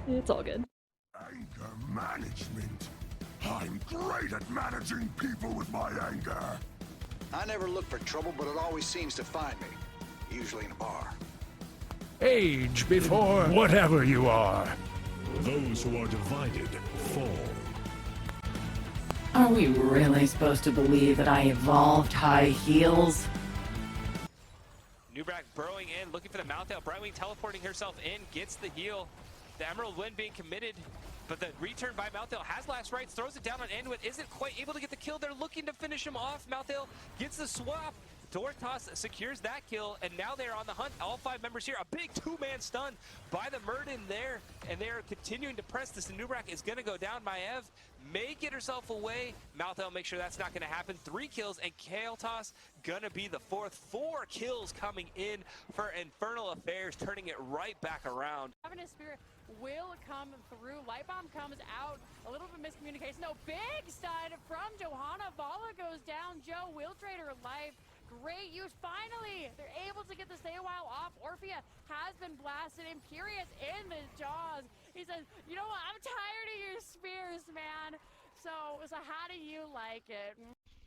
It's all good. Anger management. I'm great at managing people with my anger. I never look for trouble, but it always seems to find me. Usually in a bar. Age before whatever you are. Those who are divided fall. Are we really supposed to believe that I evolved high heels? Nubrak burrowing in, looking for the mount out. Brightwing teleporting herself in, gets the heal. The Emerald Wind being committed, but the return by Malthael has last rights, throws it down on Anduin, isn't quite able to get the kill. They're looking to finish him off. Malthael gets the swap. Dortos secures that kill, and now they're on the hunt. All 5 members here. A big 2-man stun by the Murden there, and they're continuing to press this. And Nubrak is going to go down. Maev may get herself away. Malthael make sure that's not going to happen. 3 kills, and Kael'thas going to be the 4th. 4 kills coming in for Infernal Affairs, turning it right back around. Having a spirit will come through. Light Bomb comes out. A little bit of miscommunication. No, big stun from Johanna. Vala goes down. Joe will trade her life. Great use. Finally, they're able to get the stay a while off. Orphea has been blasted. Imperious in the jaws. He says, you know what? I'm tired of your spears, man. So how do you like it?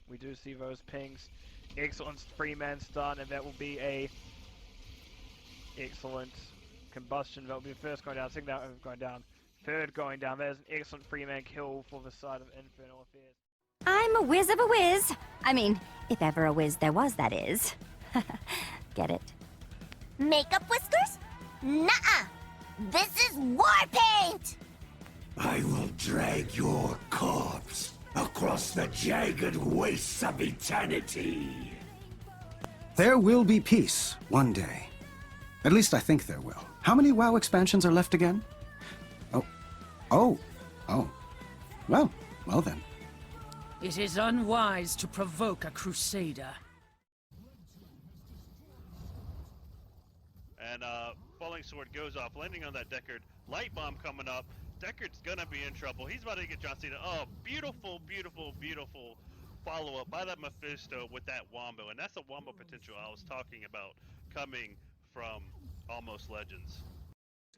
We do see those pings. Excellent 3-man stun, and that will be a excellent combustion. That will be the first going down. Second going down. Third going down. There's an excellent 3-man kill for the side of Infernal Affairs. I'm a whiz of a whiz. I mean, if ever a whiz there was, that is. Get it? Makeup whiskers? Nuh-uh! This is war paint! I will drag your corpse across the jagged wastes of eternity. There will be peace one day. At least I think there will. How many WoW expansions are left again? Oh. Well then. It is unwise to provoke a crusader. And Falling Sword goes off, landing on that Deckard. Light Bomb coming up. Deckard's gonna be in trouble. He's about to get John Cena. Oh, beautiful, beautiful, beautiful follow-up by that Mephisto with that Wombo. And that's the Wombo potential I was talking about coming from Almost Legends.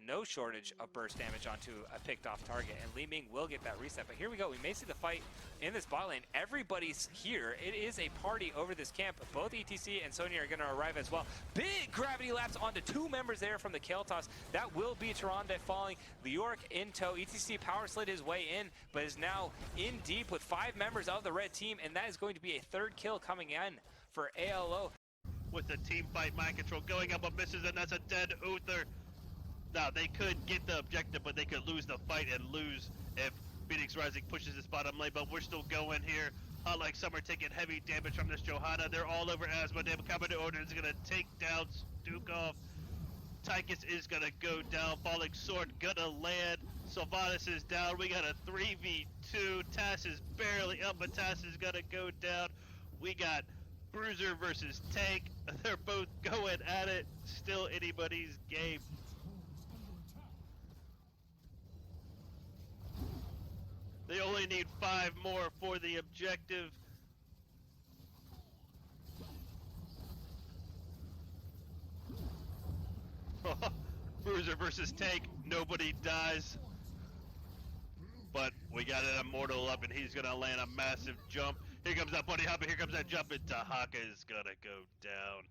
No shortage of burst damage onto a picked off target, and Li Ming will get that reset. But here we go. We may see the fight in this bot lane. Everybody's here. It is a party over this camp. Both ETC and Sonya are going to arrive as well. Big gravity lapse onto 2 members there from the Kael'thas. That will be Tyrande falling. Leoric in tow. ETC power slid his way in, but is now in deep with 5 members of the red team, and that is going to be a 3rd kill coming in for ALO. With the team fight mind control going up, but misses, and that's a dead Uther. Now, they could get the objective, but they could lose the fight and lose if Phoenix Rising pushes this bottom lane, but we're still going here. Like Summer taking heavy damage from this Johanna. They're all over Asmodee. Coming to order is going to take down Stukov. Tychus is going to go down. Falling Sword going to land. Sylvanas is down. We got a 3v2. Tass is barely up, but Tass is going to go down. We got Bruiser versus Tank. They're both going at it. Still anybody's game. They only need 5 more for the objective. Bruiser versus Tank, nobody dies. But we got an Immortal up, and he's gonna land a massive jump. Here comes that bunny hop, and here comes that jump, and Tahaka is gonna go down.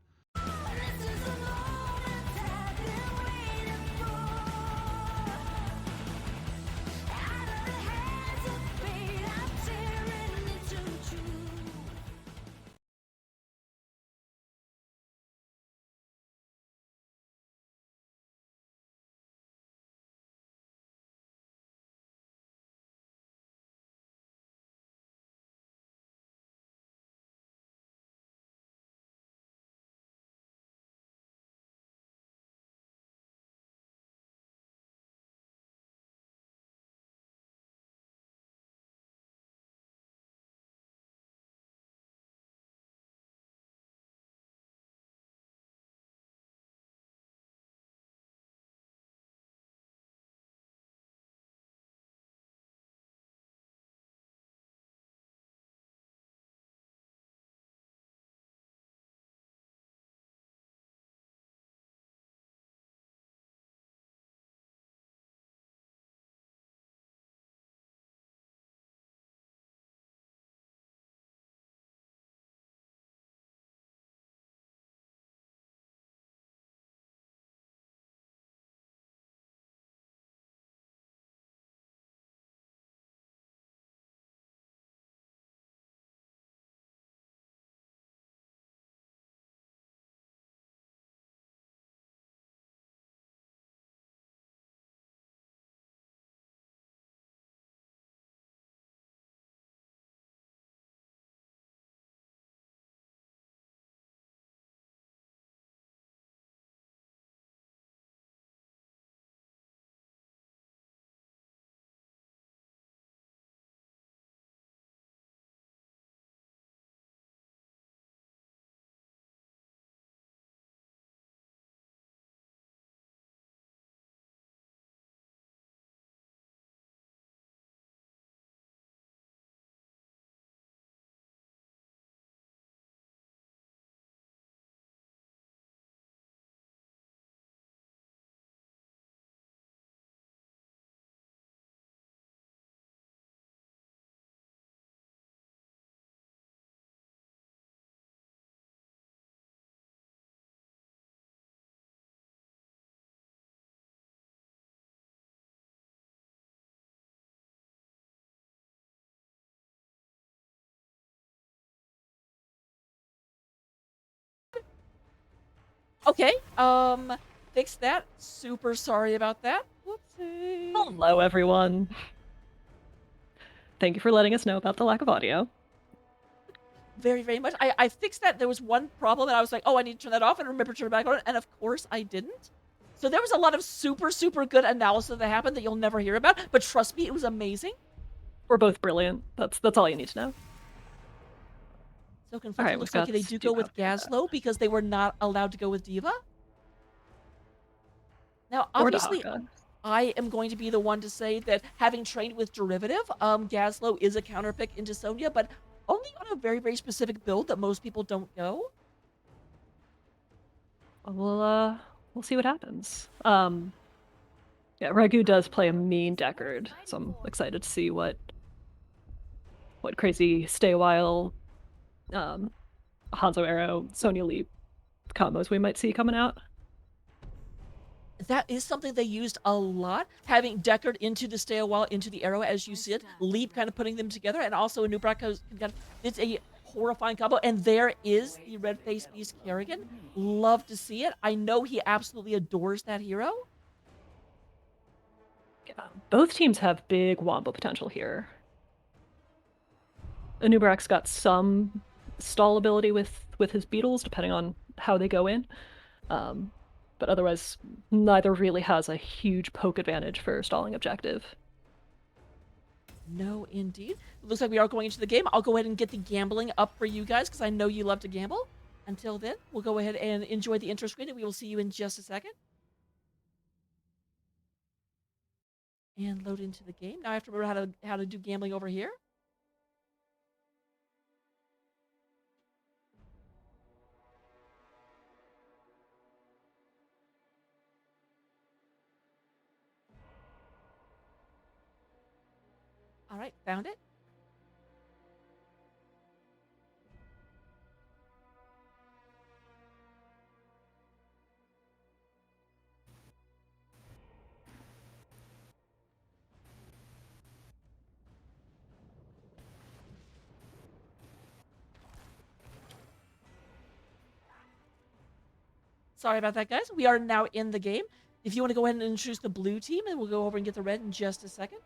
Okay, fix that. Super sorry about that. Whoopsie. Hello, everyone. Thank you for letting us know about the lack of audio. Very, very much. I fixed that. There was one problem, and I was like, oh, I need to turn that off, and remember to turn it back on, and of course I didn't. So there was a lot of super, super good analysis that happened that you'll never hear about, but trust me, it was amazing. We're both brilliant. That's all you need to know. So conflicted. Right, looks like they do go with Gaslow because they were not allowed to go with Diva. Now, obviously, I am going to be the one to say that having trained with Derivative, Gaslow is a counterpick into Sonya, but only on a very, very specific build that most people don't go. We'll see what happens. Yeah, Ragu does play a mean Deckard, so I'm excited to see what crazy stay a while, Hanzo Arrow, Sonya Leap combos we might see coming out. That is something they used a lot, having Deckard into the stay a while, into the Arrow, as you see it, Leap kind of putting them together, and also a Nubrak it's a horrifying combo, and there is the red face beast Kerrigan. Love to see it. I know he absolutely adores that hero. Yeah, both teams have big wombo potential here. Anubrak's got some stall ability with his beetles, depending on how they go in. But otherwise, neither really has a huge poke advantage for stalling objective. No, indeed. It looks like we are going into the game. I'll go ahead and get the gambling up for you guys, because I know you love to gamble. Until then, we'll go ahead and enjoy the intro screen, and we will see you in just a second. And load into the game. Now I have to remember how to do gambling over here. All right, found it. Sorry about that, guys. We are now in the game. If you want to go ahead and introduce the blue team, and we'll go over and get the red in just a second.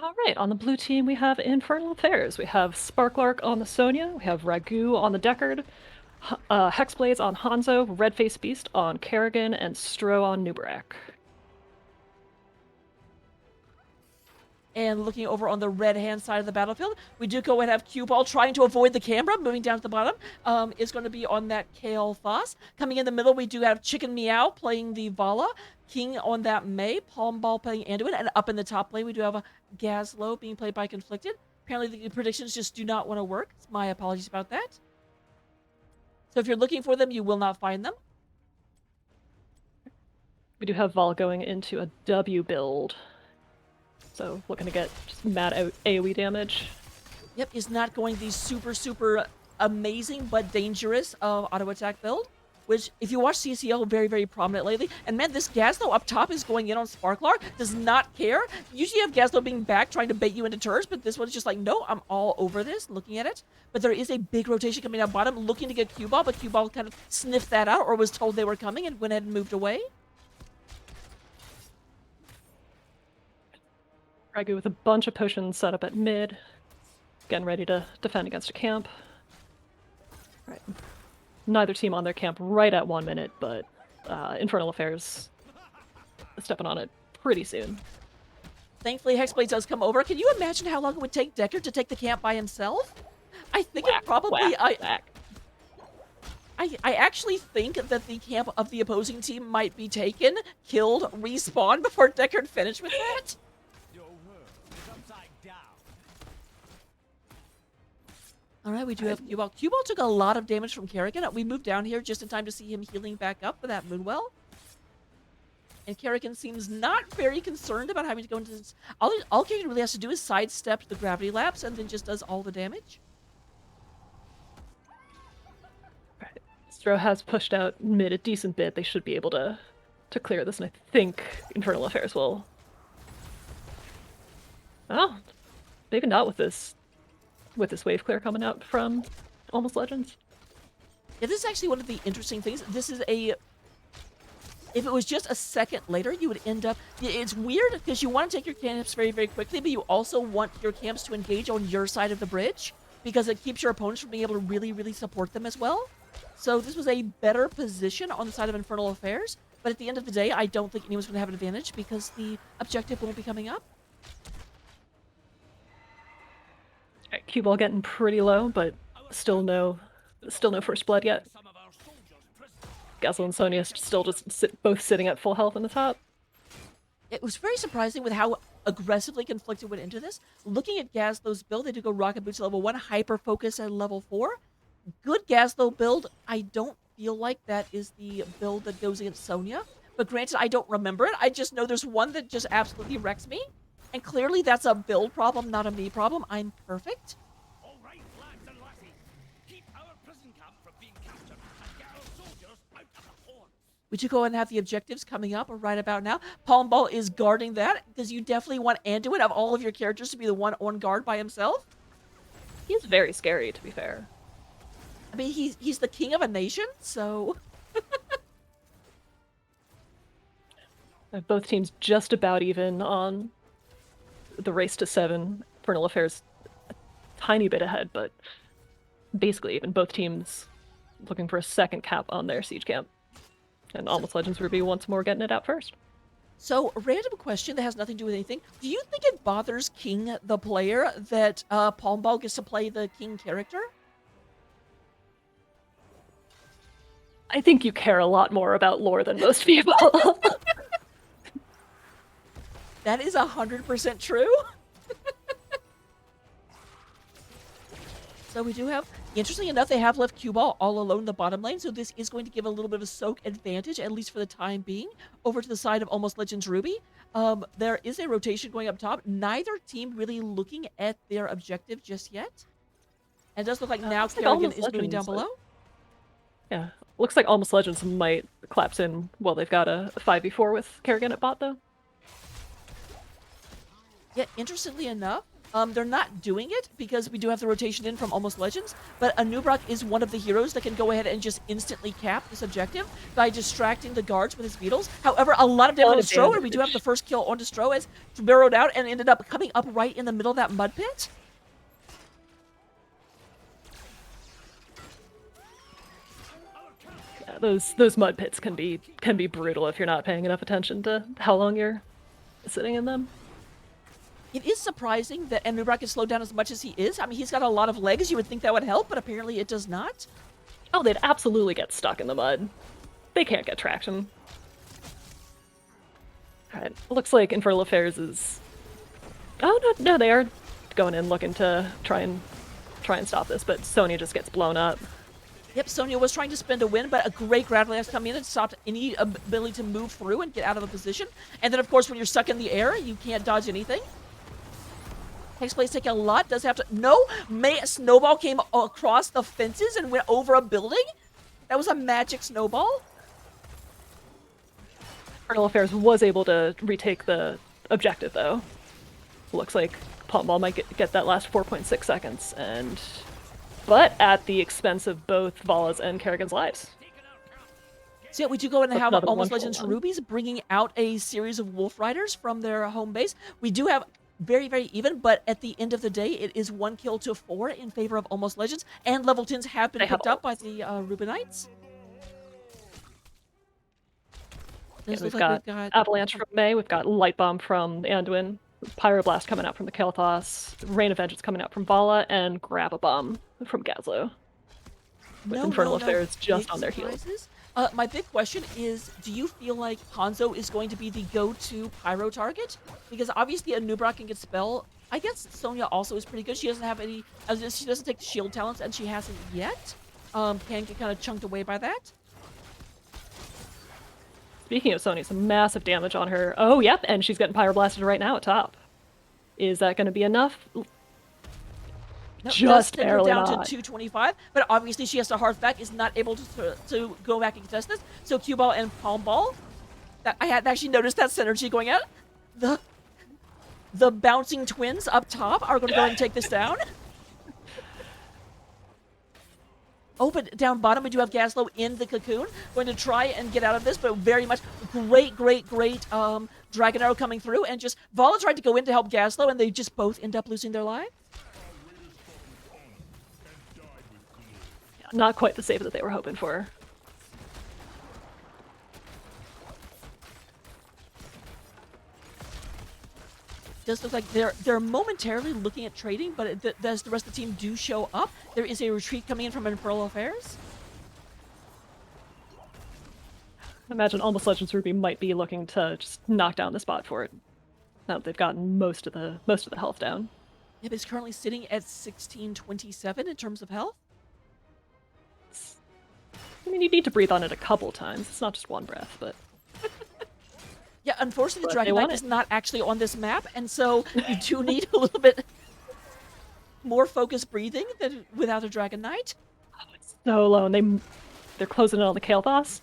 All right, on the blue team, we have Infernal Affairs. We have Sparklark on the Sonya. We have Ragu on the Deckard. Hexblades on Hanzo. Redface Beast on Kerrigan. And Stro on Nubarak. And looking over on the red-hand side of the battlefield, we do go and have Cue Ball trying to avoid the camera. Moving down to the bottom is going to be on that Kale Foss. Coming in the middle, we do have Chicken Meow playing the Vala. King on that May. Palm Ball playing Anduin. And up in the top lane, we do have a Gaslow being played by Conflicted. Apparently, the predictions just do not want to work. My apologies about that. So if you're looking for them, you will not find them. We do have Vol going into a W build. So looking to get just mad AoE damage. Yep, is not going the super, super amazing but dangerous auto attack build. Which, if you watch CCL very, very prominent lately, and man, this Gaslow up top is going in on Sparklark, does not care. Usually you have Gaslow being back, trying to bait you into turns, but this one's just like, no, I'm all over this, looking at it. But there is a big rotation coming down bottom, looking to get Cue Ball, but Cue Ball kind of sniffed that out, or was told they were coming, and went ahead and moved away. Ragu with a bunch of potions set up at mid. Again, ready to defend against a camp. Right. Neither team on their camp right at 1 minute, but Infernal Affairs stepping on it pretty soon. Thankfully, Hexblade does come over. Can you imagine how long it would take Deckard to take the camp by himself? I think it probably... I actually think that the camp of the opposing team might be taken, killed, respawned before Deckard finished with that. All right, we do have Cue Ball. Cue Ball took a lot of damage from Kerrigan. We moved down here just in time to see him healing back up for that Moonwell. And Kerrigan seems not very concerned about having to go into this. All Kerrigan really has to do is sidestep the gravity lapse and then just does all the damage. Right. Stro has pushed out mid a decent bit. They should be able to clear this, and I think Infernal Affairs will. Oh, maybe not with this wave clear coming out from Almost Legends. Yeah, this is actually one of the interesting things. This is a... If it was just a second later, you would end up... It's weird because you want to take your camps very, very quickly, but you also want your camps to engage on your side of the bridge because it keeps your opponents from being able to really, really support them as well. So this was a better position on the side of Infernal Affairs, but at the end of the day, I don't think anyone's going to have an advantage because the objective won't be coming up. Alright, cue ball getting pretty low, but still no first blood yet. Gazel and Sonya still just both sitting at full health in the top. It was very surprising with how aggressively Conflicted went into this. Looking at Gazlow's build, they did go Rocket Boots at level 1, Hyper Focus at level 4. Good Gazlow build. I don't feel like that is the build that goes against Sonya. But granted, I don't remember it. I just know there's one that just absolutely wrecks me. And clearly that's a build problem, not a me problem. I'm perfect. We do go and have the objectives coming up right about now. Palm Ball is guarding that because you definitely want Anduin of all of your characters to be the one on guard by himself. He's very scary, to be fair. I mean, he's the king of a nation, so... Both teams just about even on the race to 7. Infernal Affairs a tiny bit ahead, but basically even. Both teams looking for a second cap on their siege camp. And Almost Legends Ruby once more getting it out first. So, a random question that has nothing to do with anything. Do you think it bothers King, the player, that Palm Ball gets to play the King character? I think you care a lot more about lore than most people. That is 100% true. So we do have, interestingly enough, they have left cue ball all alone in the bottom lane, so this is going to give a little bit of a soak advantage, at least for the time being, over to the side of Almost Legends Ruby. There is a rotation going up top. Neither team really looking at their objective just yet. And it does look like now Kerrigan is moving down below. Yeah, looks like Almost Legends might collapse in. Well, they've got a 5v4 with Kerrigan at bot, though. Yeah, interestingly enough, they're not doing it because we do have the rotation in from Almost Legends, but Anubrak is one of the heroes that can go ahead and just instantly cap this objective by distracting the guards with his beetles. However, a lot of damage on Destro, and we do have the first kill on Destro as burrowed out and ended up coming up right in the middle of that mud pit. Yeah, those mud pits can be brutal if you're not paying enough attention to how long you're sitting in them. It is surprising that Anubrak is slowed down as much as he is. I mean, he's got a lot of legs. You would think that would help, but apparently it does not. Oh, they'd absolutely get stuck in the mud. They can't get traction. Alright, looks like Infernal Affairs is... Oh, no, they are going in looking to try and stop this, but Sonya just gets blown up. Yep, Sonya was trying to spend a win, but a great Grappling Axe come in and stopped any ability to move through and get out of a position. And then, of course, when you're stuck in the air, you can't dodge anything. Takes place taking a lot, does have to... No! Snowball came across the fences and went over a building? That was a magic snowball? Infernal Affairs was able to retake the objective, though. Looks like Palm Ball might get that last 4.6 seconds, but at the expense of both Vala's and Kerrigan's lives. So yeah, we do go and have Almost Legends one. Rubies bringing out a series of Wolf Riders from their home base. We do have very, very even, but at the end of the day, it is 1 kill to 4 in favor of Almost Legends, and level 10s have been picked up by the Rubinites. Yeah, we've got Avalanche from May, we've got Light Bomb from Anduin, Pyroblast coming out from the Kael'thas, Rain of Vengeance coming out from Vala, and Grab a Bomb from Gazlo. With Infernal Affairs just on their heels. My big question is, do you feel like Hanzo is going to be the go-to pyro target? Because obviously Anubrak can get spell. I guess Sonya also is pretty good. She doesn't have any... She doesn't take the shield talents, and she hasn't yet. Can get kind of chunked away by that. Speaking of Sonya, some massive damage on her. Oh, yep, and she's getting Pyroblasted right now at top. Is that going to be enough? No, just barely down not. to 225, but obviously she has to hearth back, is not able to go back and contest this. So Cue Ball and Palm Ball, I had actually noticed that synergy going out. The bouncing twins up top are going to go and take this down. Oh, but down bottom, we do have Gaslow in the cocoon, going to try and get out of this, but very much great Dragon Arrow coming through, and just Vala tried to go in to help Gaslow, and they just both end up losing their lives. Yeah, not quite the save that they were hoping for. Does look like they're momentarily looking at trading, but as the rest of the team do show up, there is a retreat coming in from Infernal Affairs. I imagine Almost Legends Ruby might be looking to just knock down the spot for it. Now that they've gotten most of the health down. Yep, it's currently sitting at 1627 in terms of health. I mean, you need to breathe on it a couple times. It's not just one breath, but. Yeah, unfortunately, the But Dragon Knight is not actually on this map, and so you do need a little bit more focused breathing than without a Dragon Knight. Oh, it's so low, and they're closing in on the Kael'thas,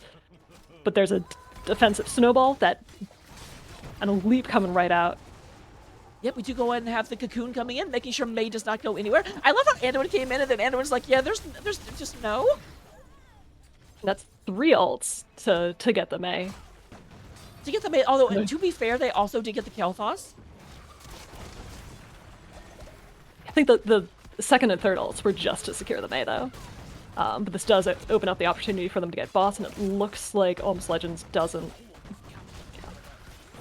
but there's a defensive snowball and a leap coming right out. Yep, we do go ahead and have the cocoon coming in, making sure Mei does not go anywhere. I love how Anduin came in, and then Anduin's like, yeah, there's just no. That's 3 ults to get the Mei. To get the Mei, although, to be fair, they also did get the Kael'thas. I think the second and third ults were just to secure the Mei, though. But this does open up the opportunity for them to get boss, and it looks like Almost Legends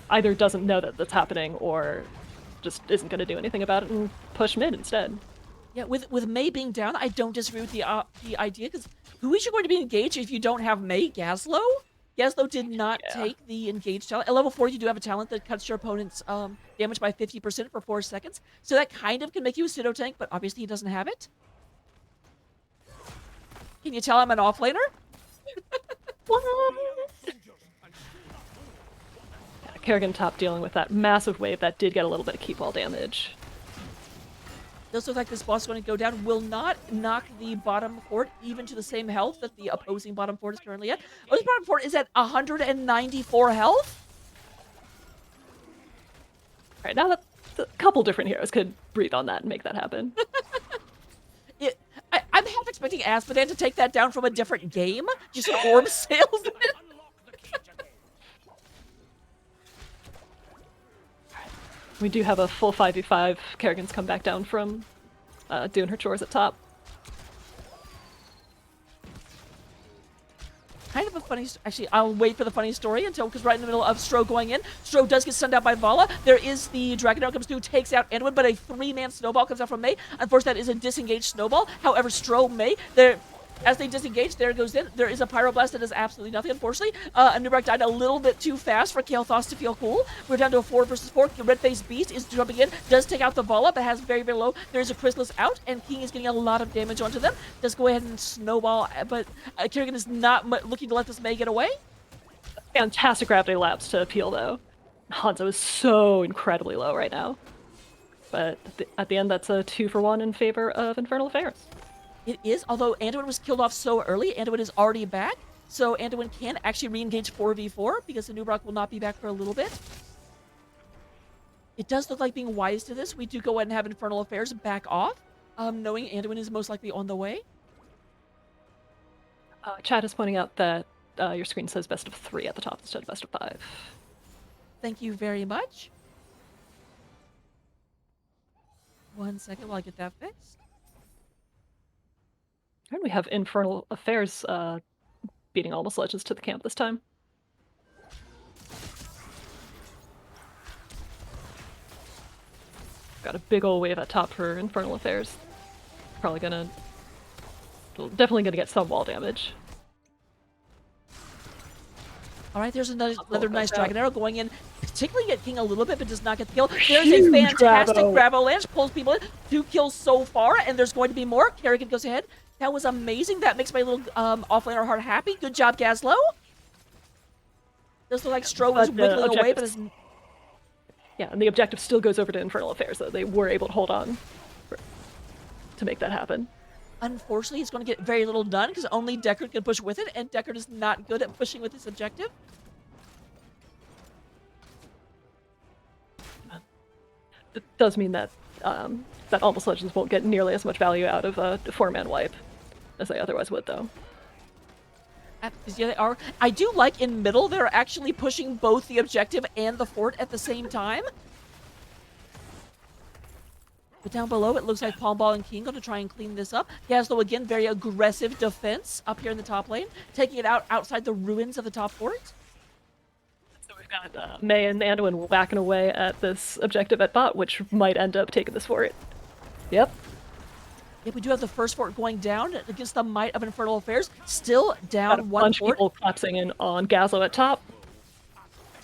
either doesn't know that that's happening, or just isn't going to do anything about it and push mid instead. Yeah, with Mei being down, I don't disagree with the idea, because who is you going to be engaged if you don't have Mei? Gaslow? Gaslow did not take the engaged talent. At level 4, you do have a talent that cuts your opponent's damage by 50% for 4 seconds. So that kind of can make you a pseudo tank, but obviously he doesn't have it. Can you tell I'm an offlaner? What? Kerrigan top dealing with that massive wave that did get a little bit of keep wall damage. Does look like this boss is going to go down. Will not knock the bottom fort even to the same health that the opposing bottom fort is currently at. Opposing bottom fort is at 194 health. Alright, now that a couple different heroes could breathe on that and make that happen. I'm half expecting Asphodel to take that down from a different game. Just an orb salesman. We do have a full 5v5. Kerrigan's come back down from doing her chores at top. Kind of a funny... Actually, I'll wait for the funny story until... Because right in the middle of Stro going in, Stro does get stunned out by Vala. There is the Dragon Arrow comes through, takes out Anduin, but a 3-man snowball comes out from Mei. Unfortunately, that is a disengaged snowball. However, Stro, Mei, as they disengage, there it goes in. There is a Pyroblast that does absolutely nothing, unfortunately. Nubrak died a little bit too fast for Kael'thas to feel cool. We're down to a 4 versus 4. The red-faced beast is jumping in, does take out the Vala, but has very, very low. There is a Chrysalis out, and King is getting a lot of damage onto them. Does go ahead and snowball, but Kerrigan is not looking to let this Mei get away. Fantastic gravity lapse to appeal, though. Hanzo is so incredibly low right now. But at the end, that's a 2-for-1 in favor of Infernal Affairs. It is, although Anduin was killed off so early, Anduin is already back, so Anduin can actually re-engage 4v4 because the Nubrak will not be back for a little bit. It does look like being wise to this. We do go ahead and have Infernal Affairs back off, knowing Anduin is most likely on the way. Chat is pointing out that your screen says best of 3 at the top instead of best of 5. Thank you very much. 1 second while I get that fixed. And we have Infernal Affairs beating Almost Legends to the camp this time. Got a big old wave at top for Infernal Affairs. Definitely gonna get some wall damage. Alright, there's another nice Dragon Arrow going in, particularly at King a little bit, but does not get the kill. There's a fantastic Gravolanche, pulls people in, 2 kills so far, and there's going to be more. Kerrigan goes ahead. That was amazing. That makes my little offlaner heart happy. Good job, Gaslow. Does look like Stro was wiggling away, but is... Yeah, and the objective still goes over to Infernal Affairs, so they were able to hold on to make that happen. Unfortunately, it's going to get very little done because only Deckard can push with it, and Deckard is not good at pushing with his objective. It does mean that that Almost Legends won't get nearly as much value out of a 4-man wipe. as they otherwise would, though. Yeah, they are. I do like in middle, they're actually pushing both the objective and the fort at the same time. But down below, it looks like Palm Ball and King going to try and clean this up. Gazlo, again, very aggressive defense up here in the top lane, taking it out outside the ruins of the top fort. So we've got May and Anduin whacking away at this objective at bot, which might end up taking this fort. Yep. Yeah, we do have the first fort going down against the might of Infernal Affairs. Still down Got a one bunch fort. of people collapsing in on Gazlo at top.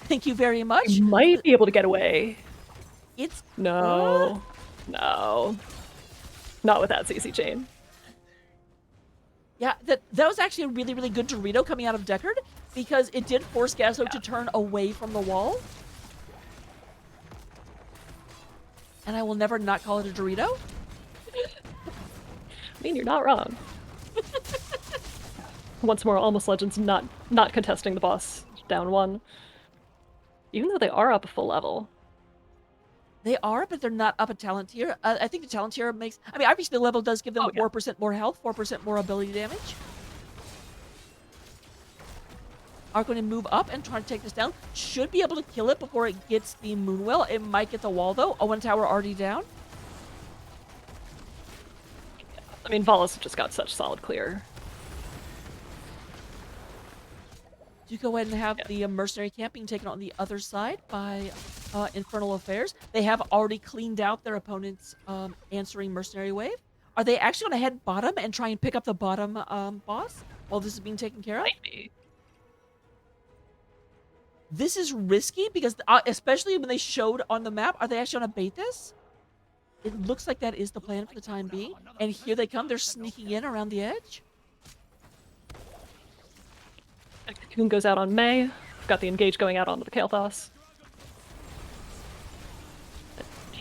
Thank you very much. He might be able to get away. It's... No. No. Not with that CC chain. Yeah, that was actually a really, really good Dorito coming out of Deckard, because it did force Gazlo to turn away from the wall. And I will never not call it a Dorito. I mean, you're not wrong. Once more, Almost Legends not contesting the boss down one. Even though they are up a full level. They are, but they're not up a talent tier. I think the talent tier makes... I mean, obviously the level does give them 4% more health, 4% more ability damage. Are going to move up and try to take this down. Should be able to kill it before it gets the Moonwell. It might get the wall, though. Owen Tower already down. I mean, Vala's just got such solid clear. Do go ahead and have the mercenary camp being taken on the other side by Infernal Affairs. They have already cleaned out their opponent's answering mercenary wave. Are they actually going to head bottom and try and pick up the bottom boss while this is being taken care of? Maybe. This is risky because, especially when they showed on the map, are they actually going to bait this? It looks like that is the plan for the time being. And here they come. They're sneaking in around the edge. Cocoon goes out on May. Got the engage going out onto the Kael'thas.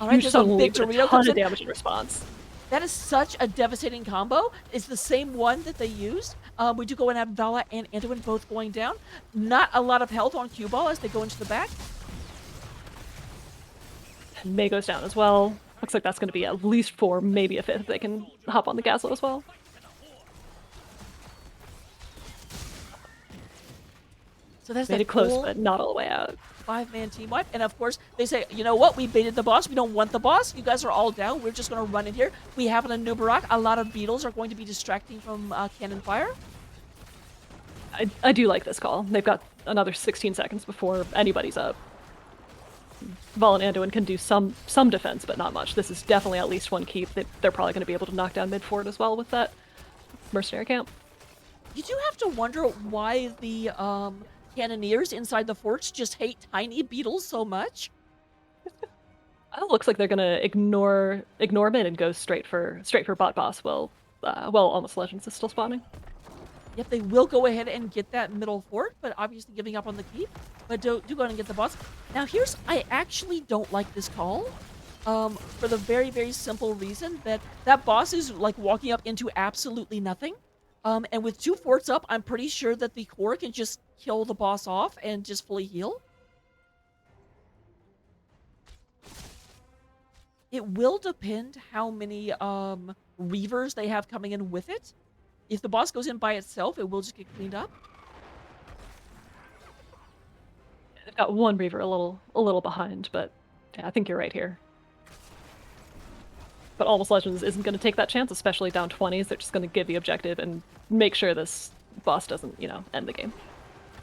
All right, there's a big with Dorito a ton comes of in. damage in response. That is such a devastating combo. It's the same one that they used. We do go and have Vala and Anduin both going down. Not a lot of health on Cue Ball as they go into the back. And May goes down as well. Looks like that's going to be at least 4, maybe a 5th. They can hop on the Gazlo as well. So that's Made that it close, cool but not all the way out. 5-man team wipe. And of course, they say, you know what? We baited the boss. We don't want the boss. You guys are all down. We're just going to run in here. We have an Anubarak. A lot of beetles are going to be distracting from cannon fire. I do like this call. They've got another 16 seconds before anybody's up. Val and Anduin can do some defense, but not much. This is definitely at least one keep. They're probably going to be able to knock down mid-fort as well with that mercenary camp. You do have to wonder why the cannoneers inside the forts just hate tiny beetles so much. It looks like they're gonna ignore mid and go straight for bot boss. While Almost Legends is still spawning. Yep, they will go ahead and get that middle fort, but obviously giving up on the keep. But do go ahead and get the boss. Now I actually don't like this call. For the very, very simple reason that boss is like walking up into absolutely nothing. And with 2 forts up, I'm pretty sure that the core can just kill the boss off and just fully heal. It will depend how many Reavers they have coming in with it. If the boss goes in by itself, it will just get cleaned up. They've got one Reaver a little behind, but yeah, I think you're right here. But Almost Legends isn't going to take that chance, especially down 20s. They're just going to give the objective and make sure this boss doesn't, end the game.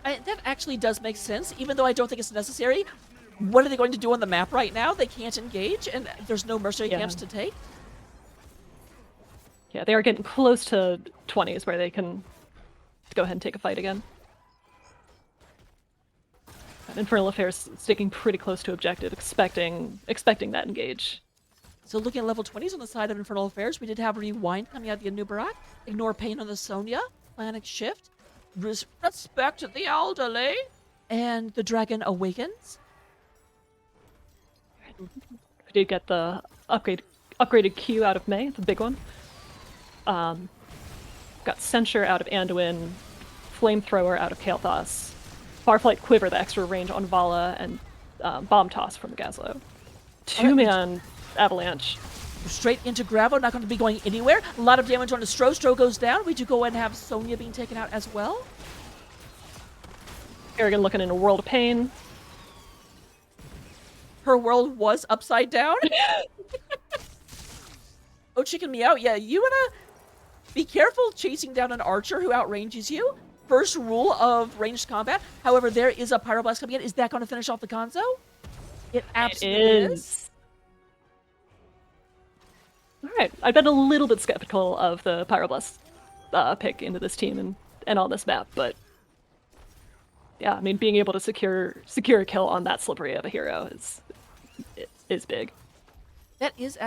That actually does make sense, even though I don't think it's necessary. What are they going to do on the map right now? They can't engage, and there's no mercenary camps to take. Yeah, they are getting close to 20s where they can go ahead and take a fight again. Infernal Affairs sticking pretty close to objective, expecting that engage. So looking at level 20s on the side of Infernal Affairs, we did have Rewind coming out of the Anubarak. Ignore Pain on the Sonya. Planet Shift. Respect the elderly. And the Dragon Awakens. We did get the upgraded Q out of May, the big one. Got Censure out of Anduin. Flamethrower out of Kael'thas. Farflight Quiver, the extra range on Vala, and Bomb Toss from the Gazlo. 2-man Avalanche. Straight into Gravo, not going to be going anywhere. A lot of damage on the Stro. Stro goes down. We do go ahead and have Sonya being taken out as well. Kerrigan looking in a world of pain. Her world was upside down. Oh, chicken me out. Yeah, you wanna be careful chasing down an archer who outranges you. First rule of ranged combat. However, there is a Pyroblast coming in. Is that going to finish off the Gonzo? It absolutely is. Alright, I've been a little bit skeptical of the Pyroblast pick into this team and on this map, but yeah, I mean, being able to secure a kill on that slippery of a hero is big. That is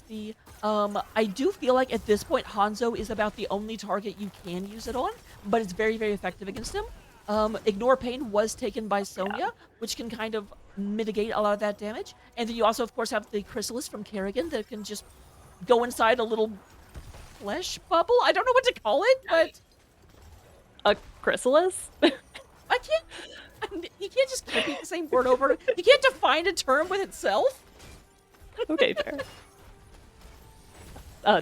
the I do feel like at this point Hanzo is about the only target you can use it on, but it's very, very effective against him. Ignore Pain was taken by Sonya, which can kind of mitigate a lot of that damage. And then you also, of course, have the Chrysalis from Kerrigan that can just go inside a little flesh bubble. I don't know what to call it, but... A Chrysalis? I can't... You can't just repeat the same word over. You can't define a term with itself. Okay, fair.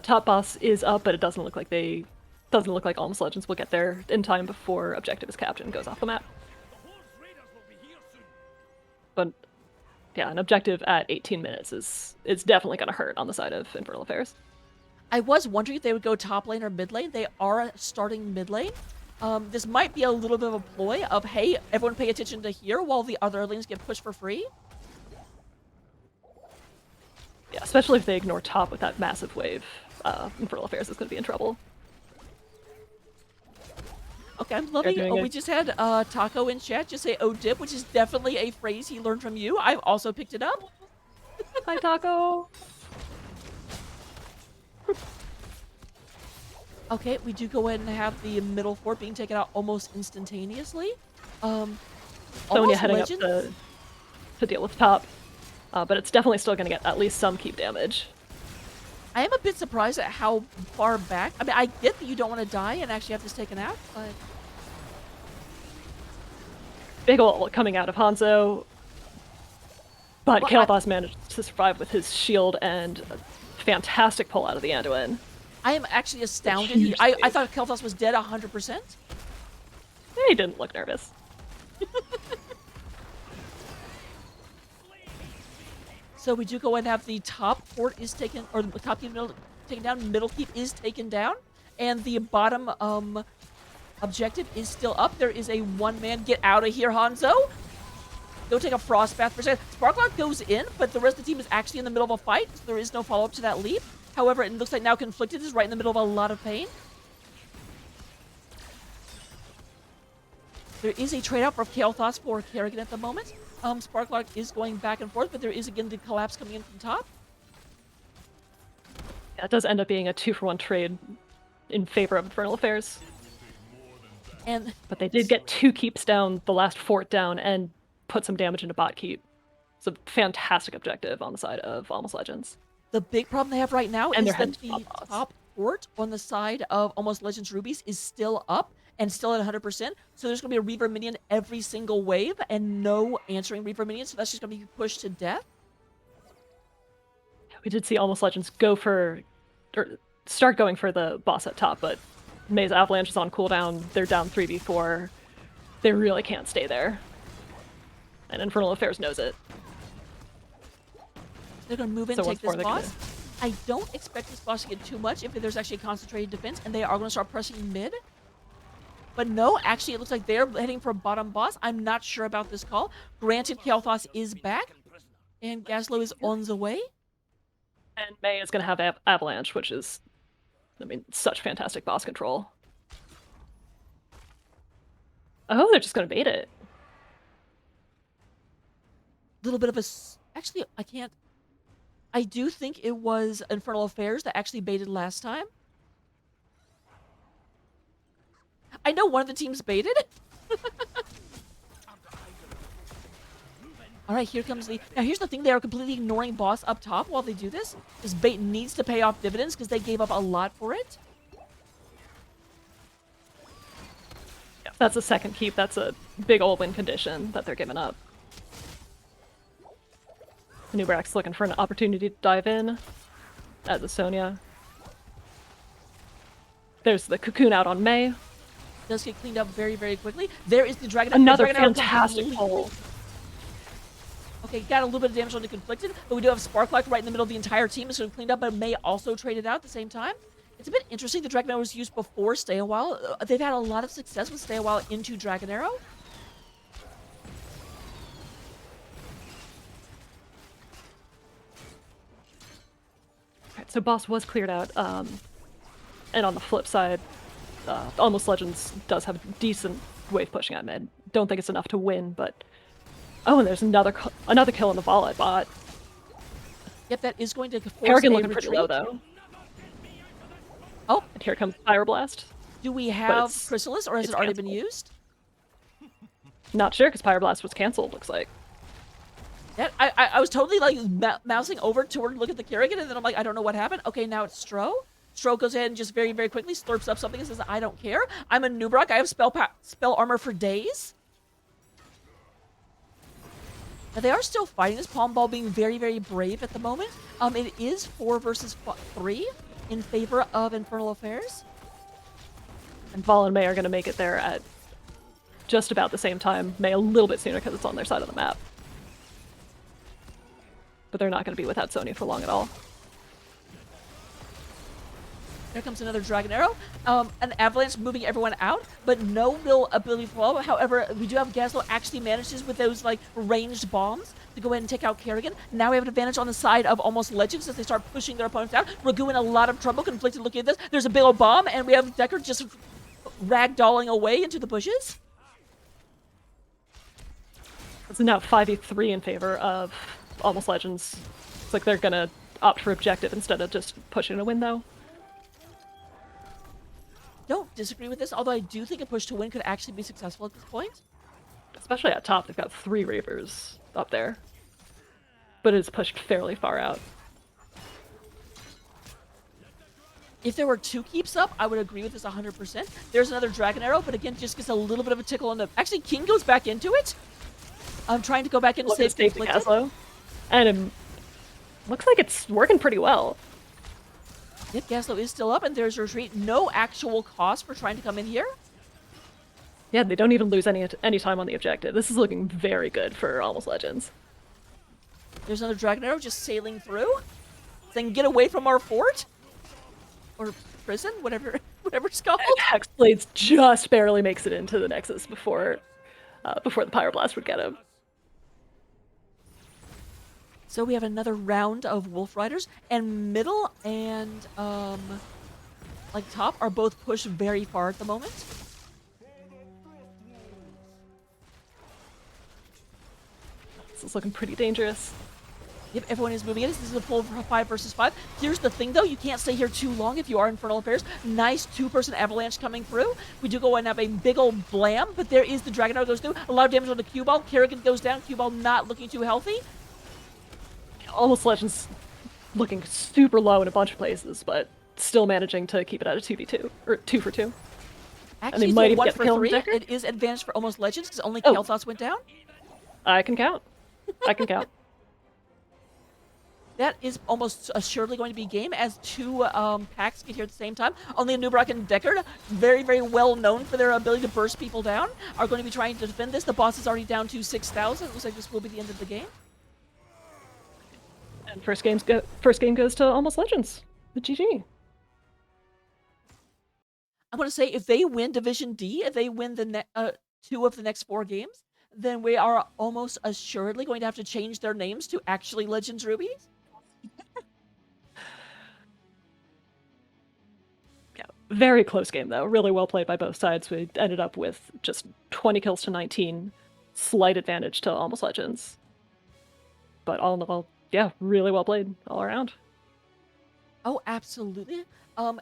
Top boss is up, but it doesn't look like Almost Legends will get there in time before objective is capped and goes off the map. But yeah, an objective at 18 minutes is definitely going to hurt on the side of Infernal Affairs. I was wondering if they would go top lane or mid lane. They are starting mid lane. This might be a little bit of a ploy of, hey, everyone pay attention to here while the other lanes get pushed for free. Yeah, especially if they ignore top with that massive wave. Infernal Affairs is going to be in trouble. Okay, I'm loving. We just had Taco in chat just say "oh dip," which is definitely a phrase he learned from you. I've also picked it up. Hi, Taco. Okay, we do go ahead and have the middle fort being taken out almost instantaneously. Sonya heading up to deal with top, but it's definitely still going to get at least some keep damage. I am a bit surprised at how far back. I mean, I get that you don't want to die and actually have this taken out, but... Big ult coming out of Hanzo, but Kael'thas managed to survive with his shield and a fantastic pull out of the Anduin. I am actually astounded. I thought Kael'thas was dead 100%. He didn't look nervous. So we do go and have the top fort is taken, or the top keep taken down, middle keep is taken down, and the bottom objective is still up. There is a one-man get out of here, Hanzo. Go take a frost bath for a second. Sparklock goes in, but the rest of the team is actually in the middle of a fight, so there is no follow-up to that leap. However, it looks like now Conflicted is right in the middle of a lot of pain. There is a trade-out for Kael'thas for Kerrigan at the moment. Sparklock is going back and forth, but there is again the collapse coming in from top. Yeah, it does end up being a 2-for-1 trade in favor of Infernal Affairs. But they did get 2 keeps down, the last fort down, and put some damage into bot keep. It's a fantastic objective on the side of Almost Legends. The big problem they have right now and is that the top fort on the side of Almost Legends Rubies is still up and still at 100%. So there's going to be a Reaver minion every single wave and no answering Reaver minions. So that's just going to be pushed to death. We did see Almost Legends start going for the boss at top, but May's Avalanche is on cooldown. They're down 3v4. They really can't stay there. And Infernal Affairs knows it. They're going to move in and take this boss. I don't expect this boss to get too much if there's actually a concentrated defense, and they are going to start pressing mid. But no, actually, it looks like they're heading for a bottom boss. I'm not sure about this call. Granted, Kael'thas is back, and Gaslow is on the way. And May is going to have Avalanche, which is, I mean, such fantastic boss control. Oh, they're just going to bait it. A little bit of a... Actually, I can't... I do think it was Infernal Affairs that actually baited last time. I know one of the teams baited. Alright, here comes the... Now, here's the thing. They are completely ignoring boss up top while they do this. This bait needs to pay off dividends because they gave up a lot for it. Yeah, that's a second keep. That's a big old win condition that they're giving up. Nubrax looking for an opportunity to dive in. as a Sonya. There's the cocoon out on Mei. Does get cleaned up very, very quickly. There is the dragon. Another the dragon fantastic pull. Okay, got a little bit of damage on the Conflicted, but we do have Sparklight right in the middle of the entire team. It's cleaned up, but Mei also traded out at the same time. It's a bit interesting. The Dragon Arrow was used before Stay a While. They've had a lot of success with Stay a While into Dragon Arrow. Right, so boss was cleared out, and on the flip side, Almost Legends does have a decent wave pushing at mid. Don't think it's enough to win, but oh, and there's another kill on the Volley bot. Yep, that is going to force Kerrigan a looking pretty low retreat. though. Oh, and here comes Pyroblast. Do we have Chrysalis, or has it already been used? Not sure, because Pyroblast was canceled, looks like. That, I was totally like mousing over toward look at the Kerrigan, and then I'm like, I don't know what happened. Okay, now it's Stro. Stro goes ahead and just very, very quickly slurps up something and says, I don't care. I'm a Nubrak. I have spell armor for days. Now, they are still fighting this. Palm Ball being very, very brave at the moment. It is 4 versus 3 in favor of Infernal Affairs. And Vol and Mei are going to make it there at just about the same time. Mei a little bit sooner because it's on their side of the map. But they're not going to be without Sonya for long at all. There comes another Dragon Arrow. An Avalanche moving everyone out, but no real ability to follow. However, we do have Gaslo actually manages with those like ranged bombs to go ahead and take out Kerrigan. Now we have an advantage on the side of Almost Legends as they start pushing their opponents out. Ragu in a lot of trouble. Conflicted looking at this. There's a big old bomb, and we have Decker just ragdolling away into the bushes. It's now 5v3 in favor of Almost Legends. It's like they're gonna opt for objective instead of just pushing a win, though. Don't disagree with this, although I do think a push to win could actually be successful at this point. Especially at top, they've got 3 Reavers up there. But it's pushed fairly far out. If there were 2 keeps up, I would agree with this 100%. There's another Dragon Arrow, but again, just gets a little bit of a tickle on the... Actually, King goes back into it. I'm trying to go back in and save Conflicted. And it looks like it's working pretty well. Yep, Gaslo is still up, and there's a retreat. No actual cost for trying to come in here. Yeah, they don't even lose any time on the objective. This is looking very good for Almost Legends. There's another Dragon Arrow just sailing through, saying, get away from our fort. Or prison, whatever it's called. Hexblades just barely makes it into the Nexus before the Pyroblast would get him. So we have another round of Wolf Riders, and middle and like top are both pushed very far at the moment. This is looking pretty dangerous. Yep, everyone is moving in. This is a full 5 versus 5. Here's the thing, though. You can't stay here too long if you are Infernal Affairs. Nice 2-person avalanche coming through. We do go and have a big old blam, but there is the Dragon Arrow goes through. A lot of damage on the cue ball. Kerrigan goes down. Cue ball not looking too healthy. Almost Legends looking super low in a bunch of places, but still managing to keep it at a 2v2, or 2 for 2. Actually, and they might even 1 get for kill 3. Decker. It is advantage for Almost Legends because only Kael'thas went down. I can count. I can count. That is almost assuredly going to be game as 2 packs get here at the same time. Only Nubrak and Deckard, very, very well known for their ability to burst people down, are going to be trying to defend this. The boss is already down to 6,000. It looks like this will be the end of the game. And first game goes to Almost Legends. The GG. I want to say if they win Division D, if they win the 2 of the next 4 games, then we are almost assuredly going to have to change their names to actually Legends Rubies. Yeah, very close game though. Really well played by both sides. We ended up with just 20 kills to 19, slight advantage to Almost Legends. But all in all, yeah, really well played all around. Oh, absolutely.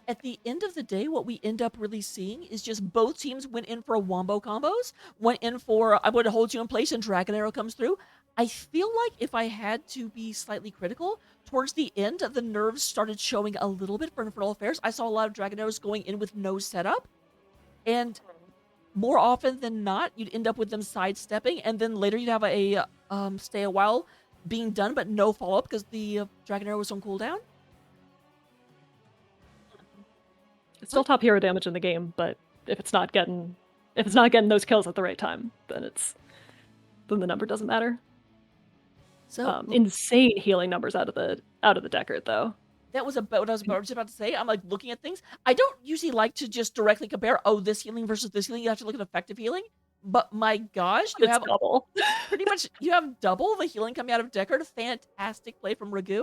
At the end of the day, what we end up really seeing is just both teams went in for wombo combos, went in for I'm going to hold you in place and Dragon Arrow comes through. I feel like if I had to be slightly critical, towards the end, the nerves started showing a little bit for Infernal Affairs. I saw a lot of Dragon Arrows going in with no setup, and more often than not, you'd end up with them sidestepping, and then later you'd have a stay a while being done, but no follow-up because the Dragon Arrow was on cooldown. It's still top hero damage in the game, but if it's not getting those kills at the right time, then the number doesn't matter. So insane healing numbers out of the Deckard though. That was about what I was just about to say. I'm like looking at things. I don't usually like to just directly compare, oh, this healing versus this healing. You have to look at effective healing. But my gosh, you have double. Pretty much, you have double the healing coming out of Deckard. Fantastic play from Ragu.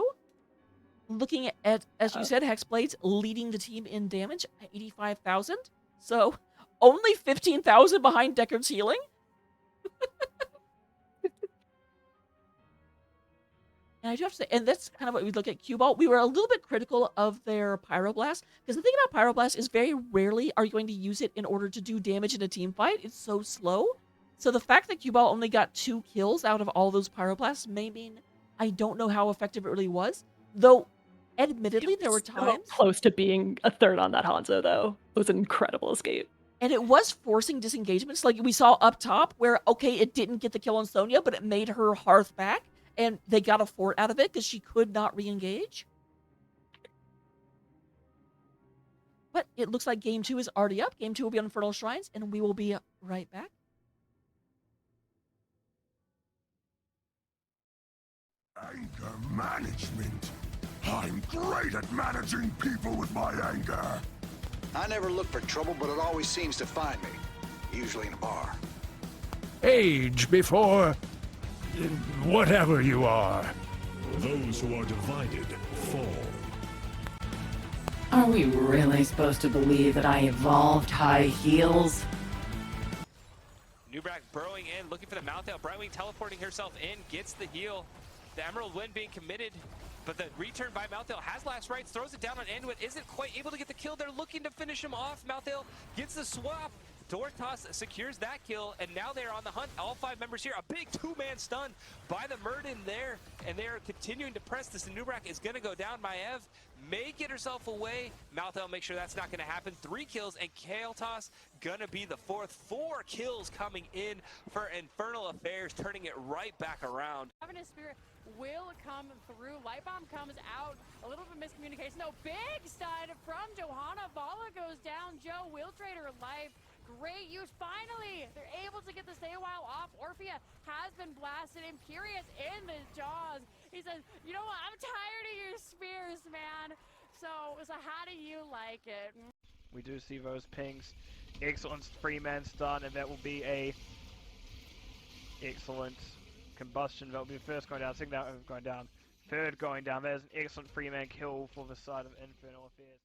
Looking at, as you said, Hexblades leading the team in damage at 85,000. So only 15,000 behind Deckard's healing. And I do have to say, and that's kind of what we look at Q-Ball. We were a little bit critical of their Pyroblast, because the thing about Pyroblast is very rarely are you going to use it in order to do damage in a team fight. It's so slow. So the fact that Q-Ball only got 2 kills out of all those Pyroblasts may mean I don't know how effective it really was. Though, admittedly, there were times... close to being a third on that Hanzo, though. It was an incredible escape. And it was forcing disengagements. Like we saw up top where, okay, it didn't get the kill on Sonya, but it made her Hearth back. And they got a fort out of it because she could not re-engage. But it looks like Game 2 is already up. Game 2 will be on Infernal Shrines, and we will be right back. Anger management. I'm great at managing people with my anger. I never look for trouble, but it always seems to find me. Usually in a bar. Age before... whatever you are. Those who are divided fall. Are we really supposed to believe that I evolved high heels? Nubrak burrowing in, looking for the mouth out. Brightwing teleporting herself in, gets the heal. The Emerald Wind being committed, but the return by Malthael has last rights, throws it down on Anduin, isn't quite able to get the kill. They're looking to finish him off. Malthael gets the swap. Dortos secures that kill, and now they're on the hunt. All 5 members here. A big 2-man stun by the Murden there, and they're continuing to press this. And Nubrak is going to go down. Maev may get herself away. Malthael make sure that's not going to happen. 3 kills, and Kael'thas going to be the 4th. 4 kills coming in for Infernal Affairs, turning it right back around. Having a spirit will come through. Light Bomb comes out. A little bit of miscommunication. No, big stun from Johanna. Vala goes down. Joe will trade her life. Great use. Finally, they're able to get the stay a while off. Orphea has been blasted. Imperious in the jaws. He says, you know what? I'm tired of your spears, man. So how do you like it? We do see those pings. Excellent 3-man stun, and that will be a excellent combustion. That will be the first going down. Second going down. Third going down. There's an excellent 3-man kill for the side of Infernal Affairs.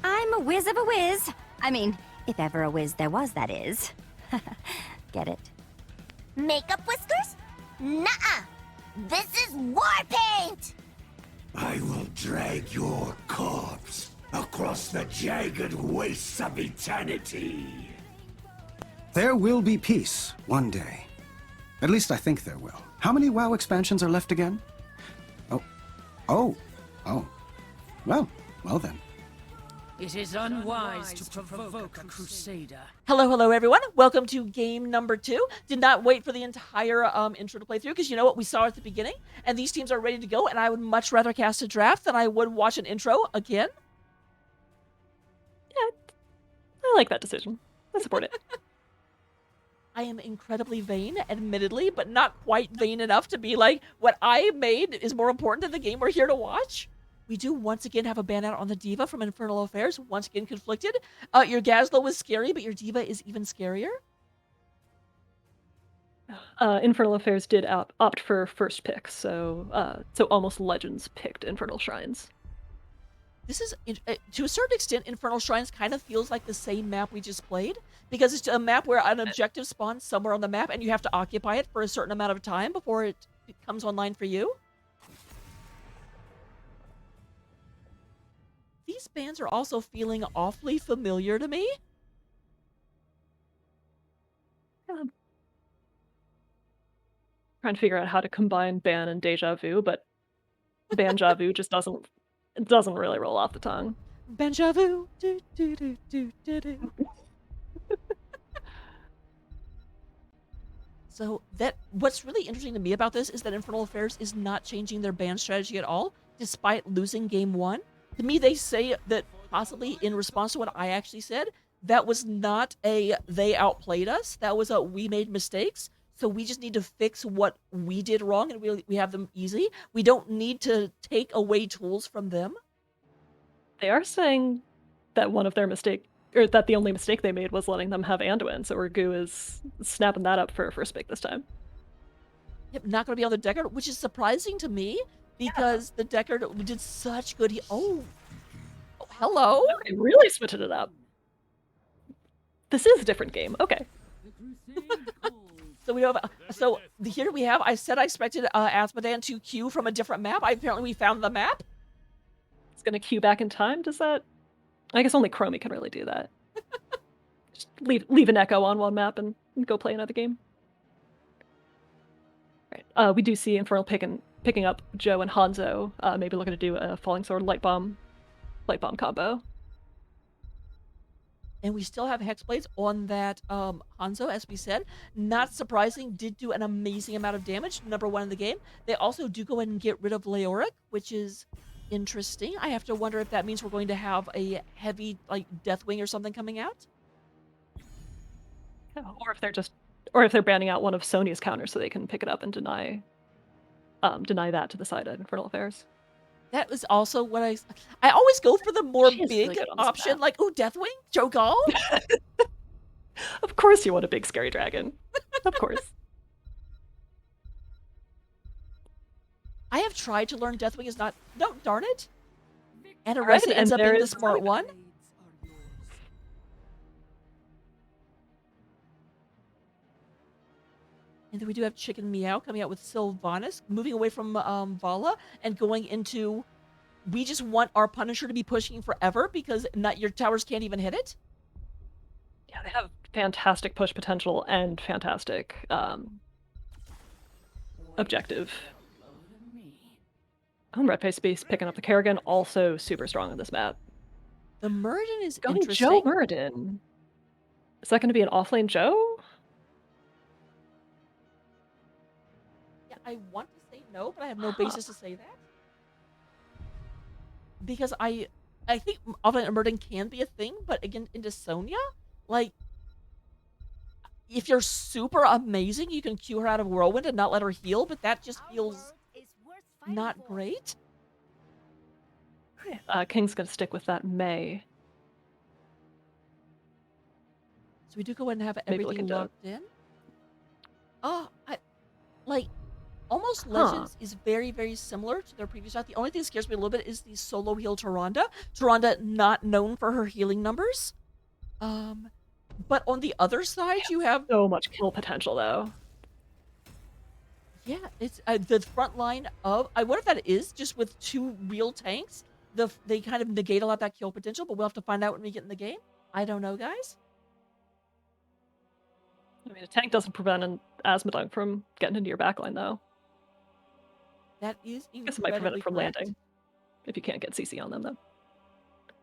I'm a whiz of a whiz. I mean, if ever a whiz there was, that is. Get it? Makeup whiskers? Nuh-uh. This is war paint! I will drag your corpse across the jagged wastes of eternity. There will be peace one day. At least I think there will. How many WoW expansions are left again? Oh. Well then. It is unwise to provoke a crusader. Hello, everyone. Welcome to game number 2. Did not wait for the entire intro to play through, because you know what? We saw at the beginning, and these teams are ready to go, and I would much rather cast a draft than I would watch an intro again. Yeah, I like that decision. I support it. I am incredibly vain, admittedly, but not quite vain enough to be like, what I made is more important than the game we're here to watch. We do once again have a ban out on the Diva from Infernal Affairs, once again conflicted. Your Gazlowe was scary, but your Diva is even scarier. Infernal Affairs did opt for first pick, so almost Legends picked Infernal Shrines. This is, to a certain extent, Infernal Shrines kind of feels like the same map we just played, because it's a map where an objective spawns somewhere on the map, and you have to occupy it for a certain amount of time before it comes online for you. These bans are also feeling awfully familiar to me. Yeah. Trying to figure out how to combine ban and deja vu, but Ban-Ja Vu just doesn't really roll off the tongue. Ban-Ja Vu. Do, do, do, do, do, do. So what's really interesting to me about this is that Infernal Affairs is not changing their ban strategy at all, despite losing game 1. To me, they say that possibly in response to what I actually said, that was not a they outplayed us. That was a we made mistakes. So we just need to fix what we did wrong, and we have them easy. We don't need to take away tools from them. They are saying that one of their or that the only mistake they made was letting them have Anduin, so Urgu is snapping that up for first pick this time. Yep, not going to be on the Deckard, which is surprising to me because the Deckard did such good. Oh, hello. They really switched it up. This is a different game. Okay. So we have. So here we have. I said I expected Asmodan to queue from a different map. Apparently we found the map. It's going to queue back in time. Does that? I guess only Chromie can really do that. Just leave an echo on one map and go play another game. Right. We do see Infernal picking up Joe and Hanzo. Maybe looking to do a Falling Sword light bomb combo. And we still have Hexblades on that Hanzo, as we said. Not surprising, did do an amazing amount of damage, #1 in the game. They also do go ahead and get rid of Leoric, which is interesting. I have to wonder if that means we're going to have a heavy, like, Deathwing or something coming out. Yeah, or if they're banning out one of Sonya's counters so they can pick it up and deny that to the side of Infernal Affairs. That was also what I always go for the more She is big really good on this option, map. like, ooh, Deathwing? Jogal? Of course you want a big scary dragon. Of course. I have tried to learn Deathwing is not... No, darn it. And Right, Aresi ends and up being there the is smart one. And then we do have Chicken Meow coming out with Sylvanas, moving away from Vala and going into... We just want our Punisher to be pushing forever because your towers can't even hit it. Yeah, they have fantastic push potential and fantastic objective. Red Face Beast picking up the Kerrigan, also super strong on this map. The Muradin is Going interesting. Joe Muradin. Is that going to be an offlane Joe? Yeah, I want to say no, but I have no basis to say that. Because I think offlane Muradin can be a thing, but again, into Sonya, like, if you're super amazing, you can Q her out of Whirlwind and not let her heal, but that just feels not great. King's going to stick with that May. So we do go ahead and have Maybe everything looking to- locked in. Oh, Almost Legends is very, very similar to their previous shot. The only thing that scares me a little bit is the solo heal Tyrande. Tyrande not known for her healing numbers. But on the other side, you have so much kill potential, though. Yeah, it's the front line of... I wonder if that is just with 2 real tanks. They kind of negate a lot of that kill potential, but we'll have to find out when we get in the game. I don't know, guys. I mean, a tank doesn't prevent an Asmodunk from getting into your backline, though. That is incredibly I guess it might prevent it from correct. landing. If you can't get CC on them, though.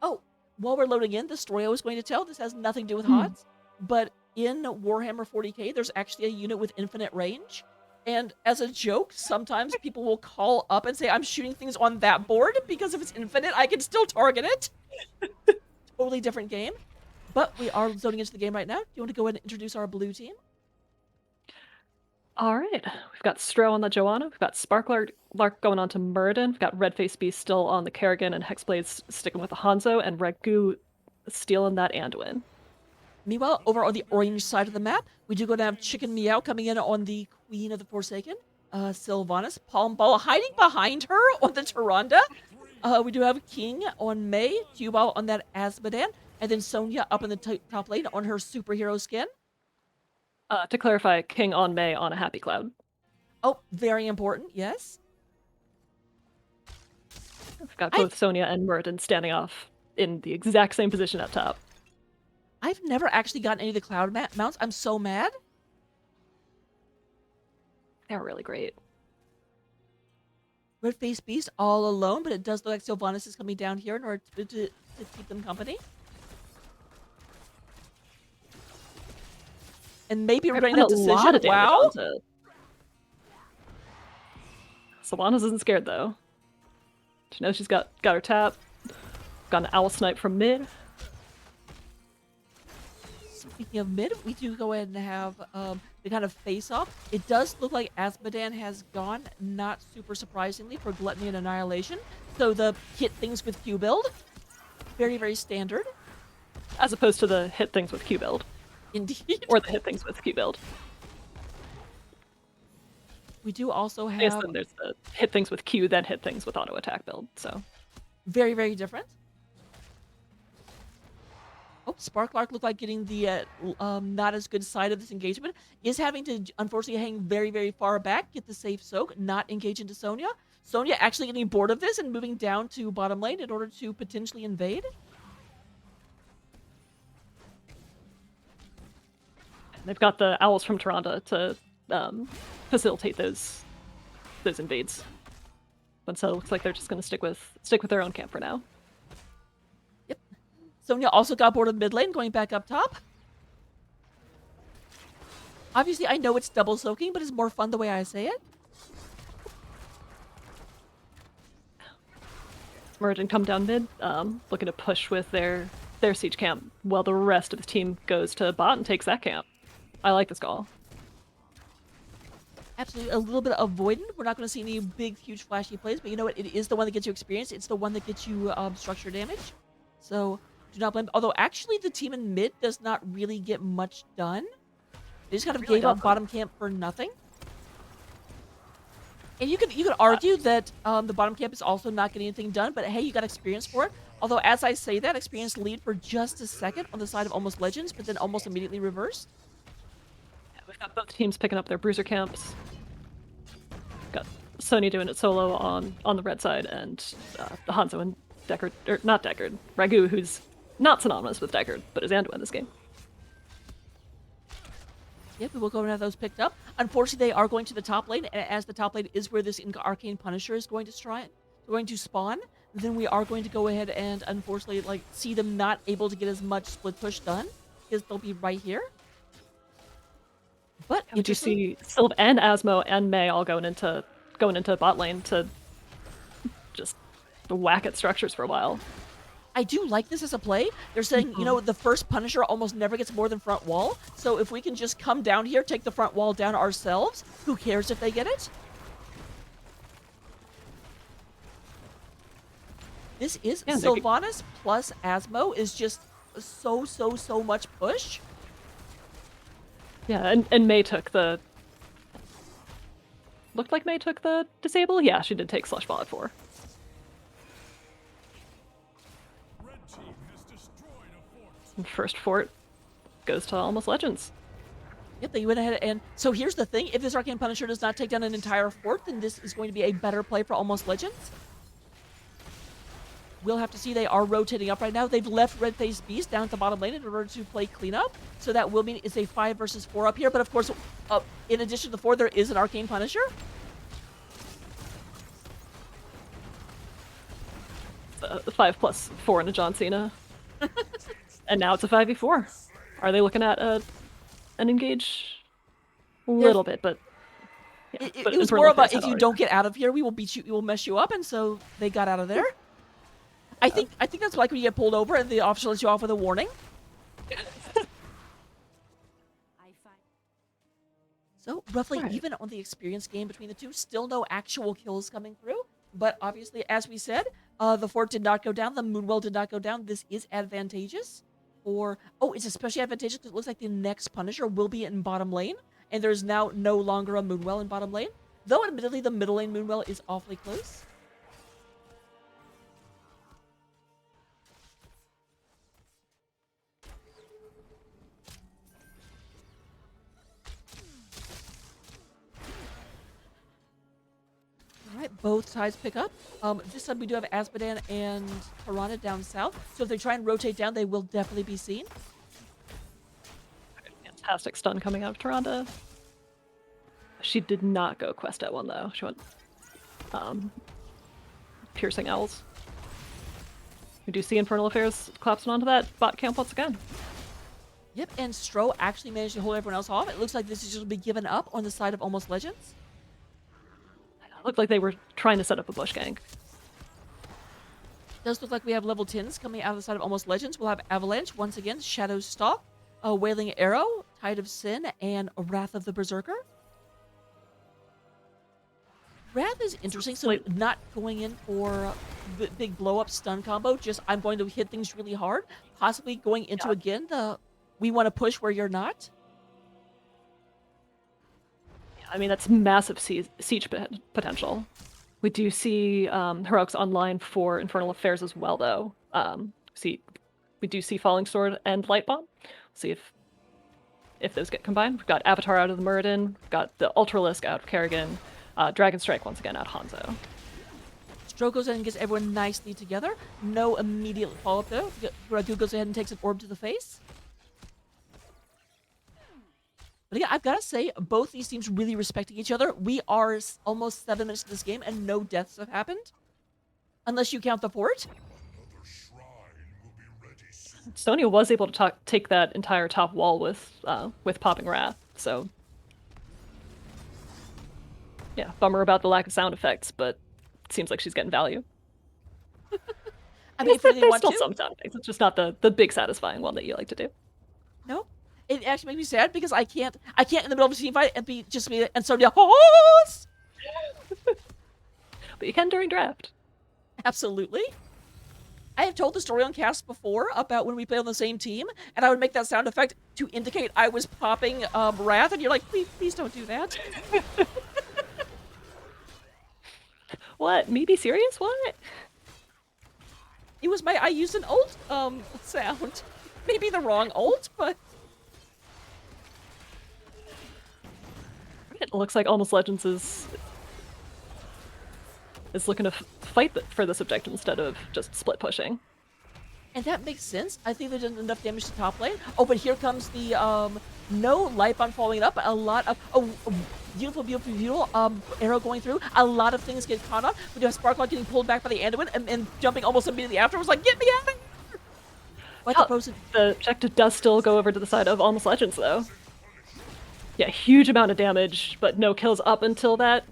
Oh, while we're loading in, the story I was going to tell, this has nothing to do with HOTS, but in Warhammer 40k, there's actually a unit with infinite range. And as a joke, sometimes people will call up and say, I'm shooting things on that board because if it's infinite, I can still target it. Totally different game. But we are zoning into the game right now. Do you want to go ahead and introduce our blue team? All right. We've got Stro on the Joanna. We've got Sparklark going on to Muradin. We've got Redface Beast still on the Kerrigan and Hexblades sticking with the Hanzo, and Regu stealing that Anduin. Meanwhile, over on the orange side of the map, we do go to have Chicken Meow coming in on the Queen of the Forsaken, Sylvanas, Palm Ball hiding behind her on the Tyrande. We do have King on May, Q-Ball on that Asmodan, and then Sonya up in the top lane on her superhero skin. To clarify, King on May on a Happy Cloud. Oh, very important, yes. We've got both Sonya and Muradin standing off in the exact same position up top. I've never actually gotten any of the cloud mounts. I'm so mad. They're really great. Red Face Beast all alone, but it does look like Sylvanas is coming down here in order to keep them company. And maybe we're getting that decision. Wow. Sylvanas isn't scared though. She knows she's got her tap. got an owl snipe from mid. Speaking of mid, we do go ahead and have the kind of face-off. It does look like Azmodan has gone, not super surprisingly, for Gluttony and Annihilation. So the hit things with Q build, very, very standard. As opposed to the hit things with Q build. Indeed. Or the hit things with Q build. We do also have... Yes, then there's the hit things with Q, then hit things with auto attack build, so... Very, very different. Oh, Sparklark looked like getting the not as good side of this engagement. Is having to, unfortunately, hang very, very far back, get the safe soak, not engage into Sonya. Sonya actually getting bored of this and moving down to bottom lane in order to potentially invade. They've got the owls from Tyrande to facilitate those invades. But so it looks like they're just going to stick with their own camp for now. Yep. Sonya also got bored of mid lane, going back up top. Obviously, I know it's double soaking, but it's more fun the way I say it. Merging come down mid, looking to push with their siege camp, while the rest of the team goes to bot and takes that camp. I like this call. Absolutely, a little bit avoidant. We're not going to see any big, huge, flashy plays, but you know what? It is the one that gets you experience. It's the one that gets you structure damage. So do not blame. Although actually, the team in mid does not really get much done. They just kind of Really gave up doesn't. bottom camp for nothing. And you could argue that the bottom camp is also not getting anything done, but hey, you got experience for it. Although as I say that, experience lead for just a second on the side of Almost Legends, but then almost immediately reversed. We've got both teams picking up their bruiser camps. Got Sony doing it solo on the red side, and the Hanzo and Deckard, or not Deckard, Ragu, who's not synonymous with Deckard, but is Anduin in this game. Yep, we will go and have those picked up. Unfortunately, they are going to the top lane, and as the top lane is where this Arcane Punisher is going to spawn, then we are going to go ahead and unfortunately see them not able to get as much split push done, because they'll be right here. But Would you see Sylv and Asmo and Mei all going into bot lane to just whack at structures for a while? I do like this as a play. They're saying, you know, the first Punisher almost never gets more than front wall. So if we can just come down here, take the front wall down ourselves, who cares if they get it? This is Sylvanas plus Asmo is just so much push. Yeah, and Mei took the... Looked like Mei took the disable? Yeah, she did take Slush Ball at 4. And first fort goes to Almost Legends. Yep, they went ahead and... So here's the thing. If this Arcane Punisher does not take down an entire fort, then this is going to be a better play for Almost Legends. We'll have to see. They are rotating up right now. They've left Red Face Beast down at the bottom lane in order to play cleanup. So that will mean it's a 5 versus 4 up here. But of course, in addition to the 4, there is an Arcane Punisher. The 5+4 into John Cena. And now it's a 5v4. Are they looking at an engage? A little bit, but... Yeah, It was more about if you don't get out of here, we will beat you, we will mess you up. And so they got out of there. I think that's like when you get pulled over and the officer lets you off with a warning. So roughly even on the experience game between the two, still no actual kills coming through. But obviously, as we said, the fort did not go down. The Moonwell did not go down. This is advantageous. It's especially advantageous because it looks like the next Punisher will be in bottom lane. And there's now no longer a Moonwell in bottom lane. Though admittedly, the middle lane Moonwell is awfully close. Both sides pick up. This time we do have Azmodan and Piranha down south. So if they try and rotate down, they will definitely be seen. Fantastic stun coming out of Tyrande. She did not go quest at 1 though. She went Piercing Owls. We do see Infernal Affairs collapsing onto that bot camp once again. Yep, and Stro actually managed to hold everyone else off. It looks like this is just be given up on the side of Almost Legends. Looked like they were trying to set up a bush gank. Does look like we have level 10s coming out of the side of Almost Legends. We'll have Avalanche, once again, Shadow Stalk, Wailing Arrow, Tide of Sin, and Wrath of the Berserker. Wrath is interesting, so not going in for the big blow-up stun combo, just I'm going to hit things really hard, possibly going into, again, the we want to push where you're not. I mean, that's massive siege potential. We do see heroics online for Infernal Affairs as well, though. We do see Falling Sword and Light Bomb. See if those get combined. We've got Avatar out of the Muradin. We've got the Ultralisk out of Kerrigan. Dragon Strike once again out of Hanzo. Stroke goes in and gets everyone nicely together. No immediate follow-up though. Radu goes ahead and takes an orb to the face. But yeah, I've got to say, both these teams really respecting each other. We are almost 7 minutes into this game, and no deaths have happened. Unless you count the fort. Sonya was able to take that entire top wall with Popping Wrath, so... Yeah, bummer about the lack of sound effects, but it seems like she's getting value. I mean, there's still some sound effects. It's just not the big satisfying one that you like to do. No. It actually makes me sad because I can't in the middle of a team fight and be and Sonya horse. But you can during draft. Absolutely. I have told the story on cast before about when we played on the same team, and I would make that sound effect to indicate I was popping Wrath, and you're like, please don't do that. What? Me be serious? What? It was I used an ult sound. Maybe the wrong ult, but... It looks like Almost Legends is looking to fight for this objective instead of just split pushing. And that makes sense. I think they did enough damage to top lane. Oh, but here comes the no light bomb following it up. A lot of beautiful arrow going through. A lot of things get caught on. We do have Sparklock getting pulled back by the Anduin and jumping almost immediately afterwards. Like, get me out of here! But the objective does still go over to the side of Almost Legends, though. Yeah, huge amount of damage, but no kills up until that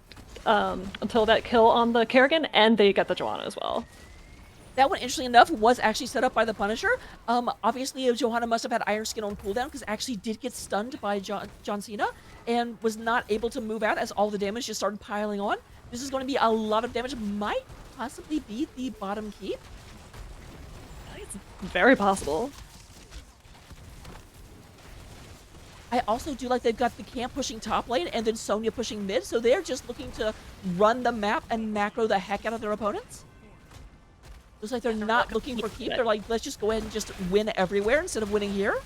kill on the Kerrigan, and they get the Johanna as well. That one, interestingly enough, was actually set up by the Punisher. Obviously, Johanna must have had Iron Skin on cooldown because actually did get stunned by John Cena and was not able to move out as all the damage just started piling on. This is going to be a lot of damage. Might possibly be the bottom keep. It's very possible. I also do like they've got the camp pushing top lane and then Sonya pushing mid, so they're just looking to run the map and macro the heck out of their opponents. Looks like they're not looking for keep. They're like, let's just go ahead and just win everywhere instead of winning here.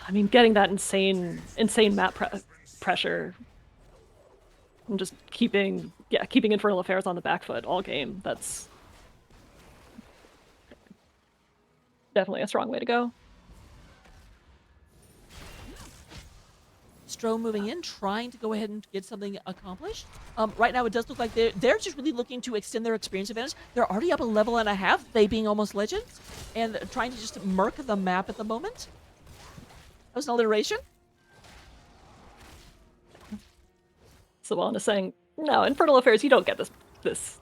I mean, getting that insane map pressure and just keeping Infernal Affairs on the back foot all game, that's definitely a strong way to go. Stro moving in, trying to go ahead and get something accomplished. Right now, it does look like they're just really looking to extend their experience advantage. They're already up a level and a half, they being Almost Legends, and trying to just murk the map at the moment. That was an alliteration. Sawana's saying, no, Infernal Affairs, you don't get this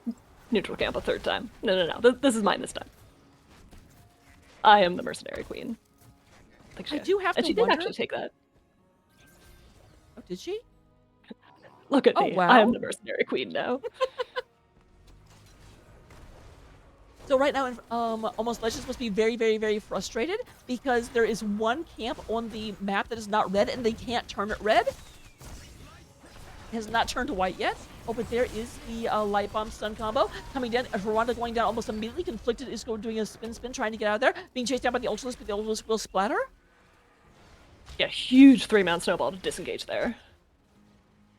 neutral camp a third time. No. This is mine this time. I am the Mercenary Queen. I do have to wonder... And she did actually take that. Oh, did she? Look at me. Wow. I am the Mercenary Queen now. So right now, Almost Legends must be very, very, very frustrated because there is one camp on the map that is not red and they can't turn it red. It has not turned to white yet. Oh, but there is the Light Bomb stun combo coming down. Rwanda going down almost immediately. Conflicted is doing a spin, trying to get out of there. Being chased down by the Ultralisk, but the Ultralisk will splatter. Yeah, huge 3-man snowball to disengage there.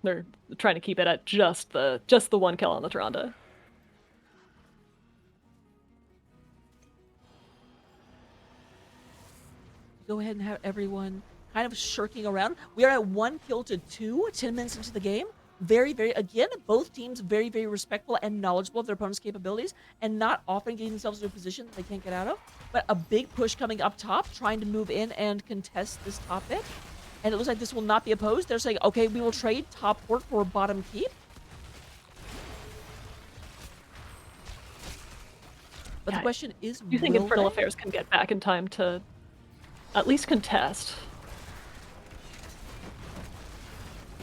They're trying to keep it at just the one kill on the Tyrande. Go ahead and have everyone kind of shirking around. We are at 1 kill to 2, 10 minutes into the game. Very, very, again, both teams very, very respectful and knowledgeable of their opponent's capabilities and not often getting themselves into a position that they can't get out of. But a big push coming up top, trying to move in and contest this top bit. And it looks like this will not be opposed. They're saying, okay, we will trade top port for bottom keep. But the question is, Do you think will Infernal they? Affairs can get back in time to at least contest?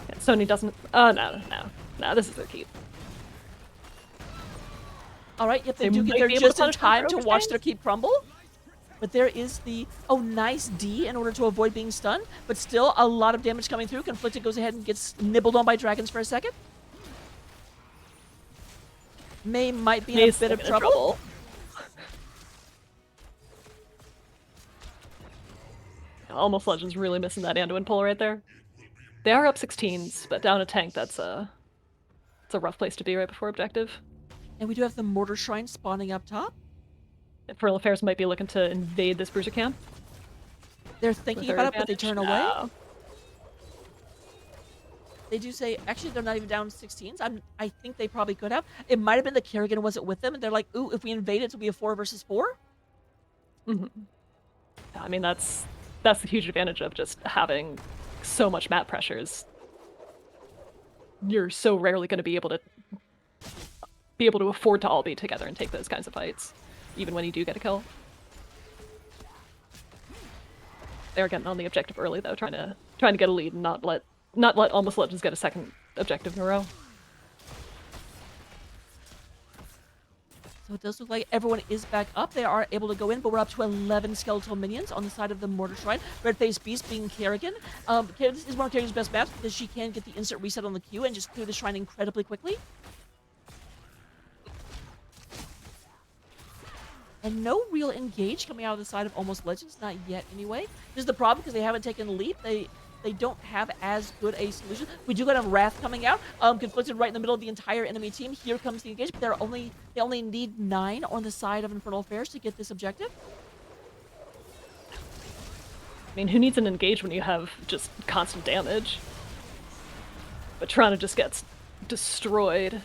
Yeah, Sony doesn't. Oh, no, this is their keep. All right, yep, they They do get might there be able to just in punish them for time to watch overstaying? their keep crumble. But there is the, oh, nice D in order to avoid being stunned. But still, a lot of damage coming through. Conflicted goes ahead and gets nibbled on by dragons for a second. May might be in a May's bit of in trouble. Almost Legends really missing that Anduin pull right there. They are up 16s, but down a tank, it's a rough place to be right before objective. And we do have the Mortar Shrine spawning up top. Infernal Affairs might be looking to invade this Bruiser camp. They're thinking about it, but they turn away. No. They do say, actually, they're not even down 16s. I think they probably could have. It might have been the Kerrigan wasn't with them, and they're like, ooh, if we invade it, it'll be a 4 versus 4. Mm-hmm. I mean, that's the huge advantage of just having so much map pressures. You're so rarely going to be able to afford to all be together and take those kinds of fights, even when you do get a kill. They're getting on the objective early though, trying to get a lead and not let Almost Legends get a second objective in a row. So it does look like everyone is back up. They are able to go in, but we're up to 11 skeletal minions on the side of the Mortar Shrine. Red-faced Beast being Kerrigan. This is one of Kerrigan's best maps because she can get the instant reset on the Q and just clear the shrine incredibly quickly. And no real engage coming out of the side of Almost Legends, not yet anyway. This is the problem because they haven't taken the leap. They don't have as good a solution. We do have Wrath coming out, conflicted right in the middle of the entire enemy team. Here comes the engage, but they only need 9 on the side of Infernal Affairs to get this objective. I mean, who needs an engage when you have just constant damage? But Toronto just gets destroyed.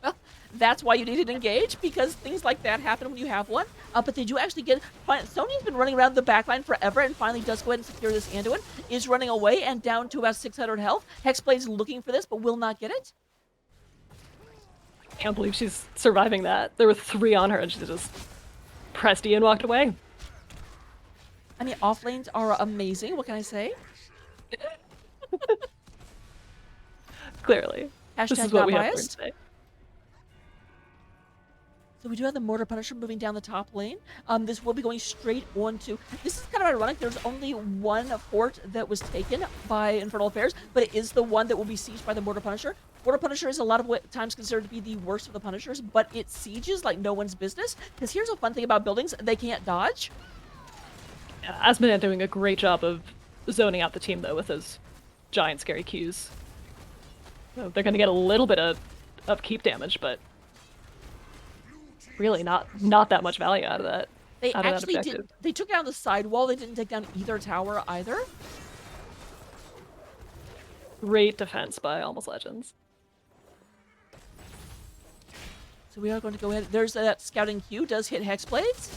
Well, that's why you need an engage, because things like that happen when you have one. But they do actually get... Sony's been running around the backline forever and finally does go ahead and secure this Anduin. Is running away and down to about 600 health. Hexblade's looking for this, but will not get it. I can't believe she's surviving that. There were 3 on her and she just pressed E and walked away. I mean, off lanes are amazing. What can I say? Clearly. Hashtag this is what not we have biased. today. So we do have the Mortar Punisher moving down the top lane. This will be going straight on to... This is kind of ironic. There's only one fort that was taken by Infernal Affairs, but it is the one that will be sieged by the Mortar Punisher. Mortar Punisher is a lot of times considered to be the worst of the Punishers, but it sieges like no one's business. Because here's a fun thing about buildings. They can't dodge. Yeah, Asmodean doing a great job of zoning out the team, though, with those giant scary Qs. So they're going to get a little bit of keep damage, but really not that much value out of that. They out of that actually objective. did. They took down the side wall. They didn't take down either tower either. Great defense by Almost Legends. So we are going to go ahead. There's that scouting Q. Does hit Hexblades.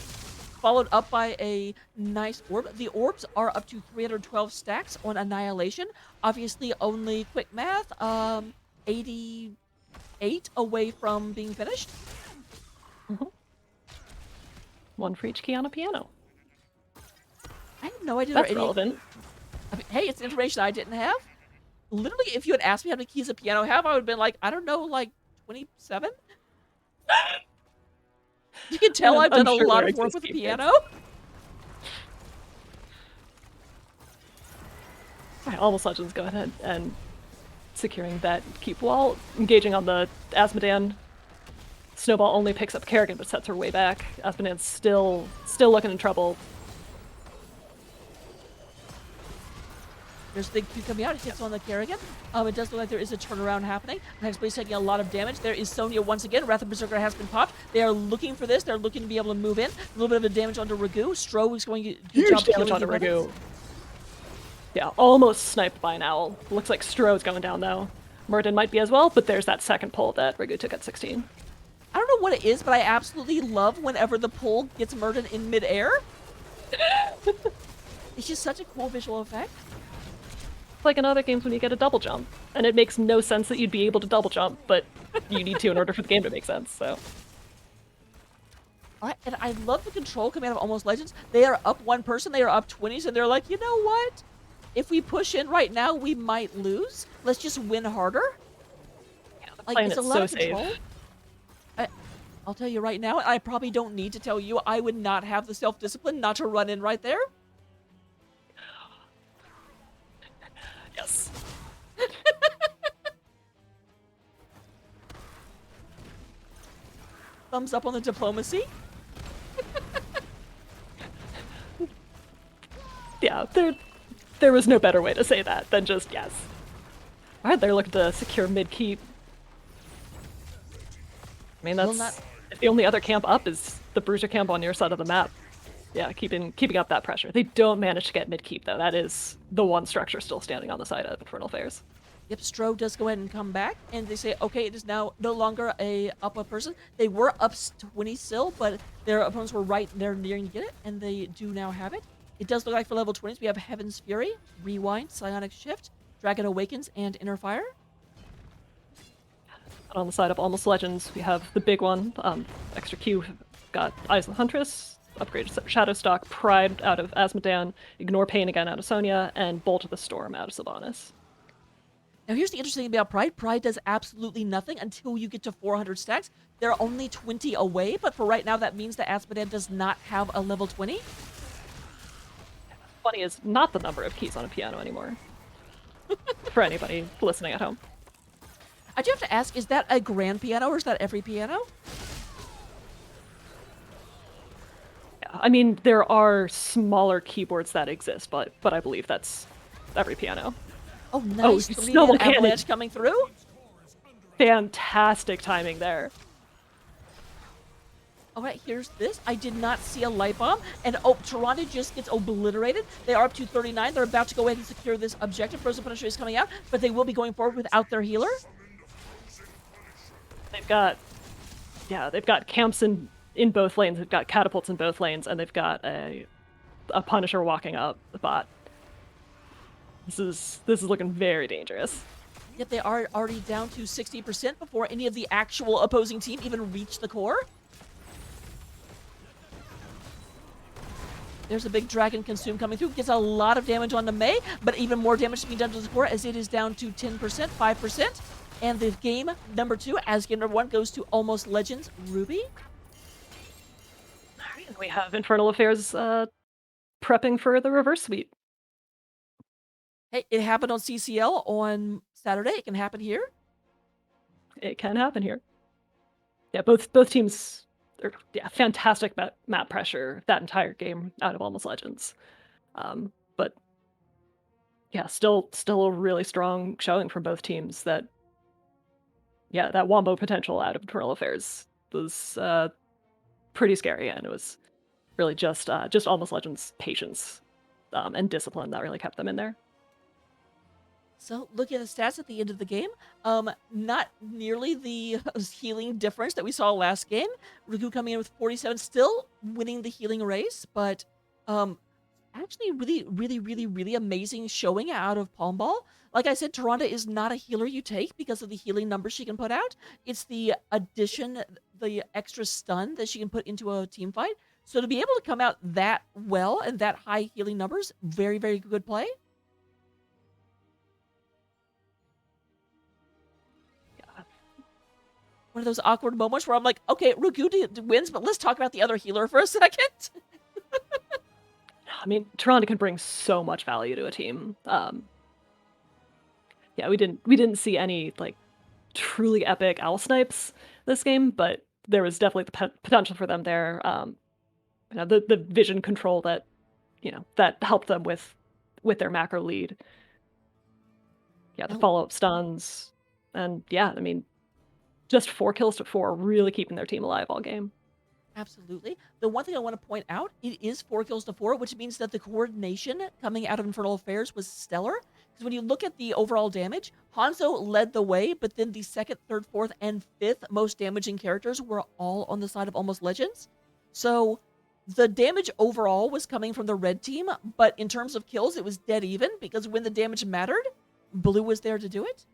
Followed up by a nice orb. The orbs are up to 312 stacks on Annihilation. Obviously, only quick math. 88 away from being finished. Mm-hmm. 1 for each key on a piano. I have no idea. That's there are relevant. I mean, hey, it's information I didn't have. Literally, if you had asked me how many keys a piano have, I would have been like, I don't know, like 27? You can tell I've done I'm a sure lot there of work with exist a keys. piano. Alright, Almost Legends go ahead and securing that keep wall, engaging on the Asmodean. Snowball only picks up Kerrigan but sets her way back. Asmodean's still looking in trouble. There's the Q coming out. It hits on the Kerrigan. It does look like there is a turnaround happening. Hexblade's taking a lot of damage. There is Sonya once again. Wrath of Berserker has been popped. They are looking for this. They're looking to be able to move in. A little bit of a damage onto Ragu. Stro is going to Huge jump damage onto Ragu. Yeah, almost sniped by an owl. Looks like Stro's going down though. Murden might be as well, but there's that second pull that Ragu took at 16. I don't know what it is, but I absolutely love whenever the pull gets Murden in midair. It's just such a cool visual effect. It's like in other games when you get a double jump, and it makes no sense that you'd be able to double jump, but you need to in order for the game to make sense, so. Alright, and I love the control coming out of Almost Legends. They are up one person, they are up 20s, and they're like, you know what? If we push in right now, we might lose. Let's just win harder. Yeah, Like, playing it's a it lot so of control. safe. I'll tell you right now, I probably don't need to tell you, I would not have the self-discipline not to run in right there. Yes. Thumbs up on the diplomacy. Yeah, there was no better way to say that than just yes. Alright, they're looking to secure mid-keep. I mean, that's the only other camp up is the Bruiser camp on your side of the map. Yeah, keeping up that pressure. They don't manage to get mid-keep, though. That is the one structure still standing on the side of Infernal Affairs. Yep, Stro does go ahead and come back, and they say, okay, it is now no longer a up a person. They were up 20 still, but their opponents were right there nearing to get it, and they do now have it. It does look like for level 20s, we have Heaven's Fury, Rewind, Psionic Shift, Dragon Awakens, and Inner Fire. And on the side of Almost Legends, we have the big one, extra Q, got Eyes of the Huntress, upgraded Shadowstalk, Pride out of Asmodan, Ignore Pain again out of Sonya, and Bolt of the Storm out of Sylvanas. Now here's the interesting thing about Pride. Pride does absolutely nothing until you get to 400 stacks. They're only 20 away, but for right now that means that Asmodan does not have a level 20. 20 is not the number of keys on a piano anymore. For anybody listening at home. I do have to ask, is that a grand piano or is that every piano? Yeah, I mean, there are smaller keyboards that exist, but I believe that's every piano. Oh, nice. Oh, Snowball Cannon. Avalanche coming through. Fantastic timing there. All right, here's this. I did not see a light bomb. And, oh, Toronto just gets obliterated. They are up to 39. They're about to go ahead and secure this objective. Frozen Punisher is coming out, but they will be going forward without their healer. They've got camps in both lanes. They've got catapults in both lanes, and they've got a Punisher walking up the bot. This is looking very dangerous. Yet they are already down to 60% before any of the actual opposing team even reach the core. There's a big Dragon Consume coming through. Gets a lot of damage onto Mei, but even more damage being done to the core as it is down to 10%, 5%. And the game number 2, as game number 1, goes to Almost Legends Ruby. Alright, and we have Infernal Affairs prepping for the reverse sweep. Hey, it happened on CCL on Saturday. It can happen here. It can happen here. Yeah, both teams are fantastic map pressure that entire game out of Almost Legends. But yeah, still a really strong showing from both teams. That wombo potential out of Infernal Affairs was pretty scary, and it was really just Almost Legends patience and discipline that really kept them in there. So, looking at the stats at the end of the game, not nearly the healing difference that we saw last game. Riku coming in with 47, still winning the healing race, but actually really amazing showing out of Palm Ball. Like I said, Toronto is not a healer you take because of the healing numbers she can put out. It's the addition, the extra stun that she can put into a team fight. So to be able to come out that well and that high healing numbers, very good play. One of those awkward moments where I'm like, okay, Ruku wins, but let's talk about the other healer for a second. I mean, Toronto can bring so much value to a team. Yeah, we didn't see any like truly epic owl snipes this game, but there was definitely the potential for them there. The vision control that that helped them with their macro lead. Yeah, the follow-up stuns, and yeah, I mean, just 4 kills to 4, really keeping their team alive all game. Absolutely. The one thing I want to point out, it is 4 kills to 4, which means that the coordination coming out of Infernal Affairs was stellar. Because when you look at the overall damage, Hanzo led the way, but then the 2nd, 3rd, 4th, and 5th most damaging characters were all on the side of Almost Legends. So the damage overall was coming from the red team, but in terms of kills, it was dead even, because when the damage mattered, Blue was there to do it.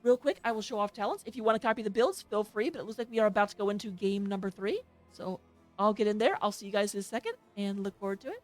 Real quick, I will show off talents. If you want to copy the builds, feel free, but it looks like we are about to go into game number 3. So I'll get in there. I'll see you guys in a second and look forward to it.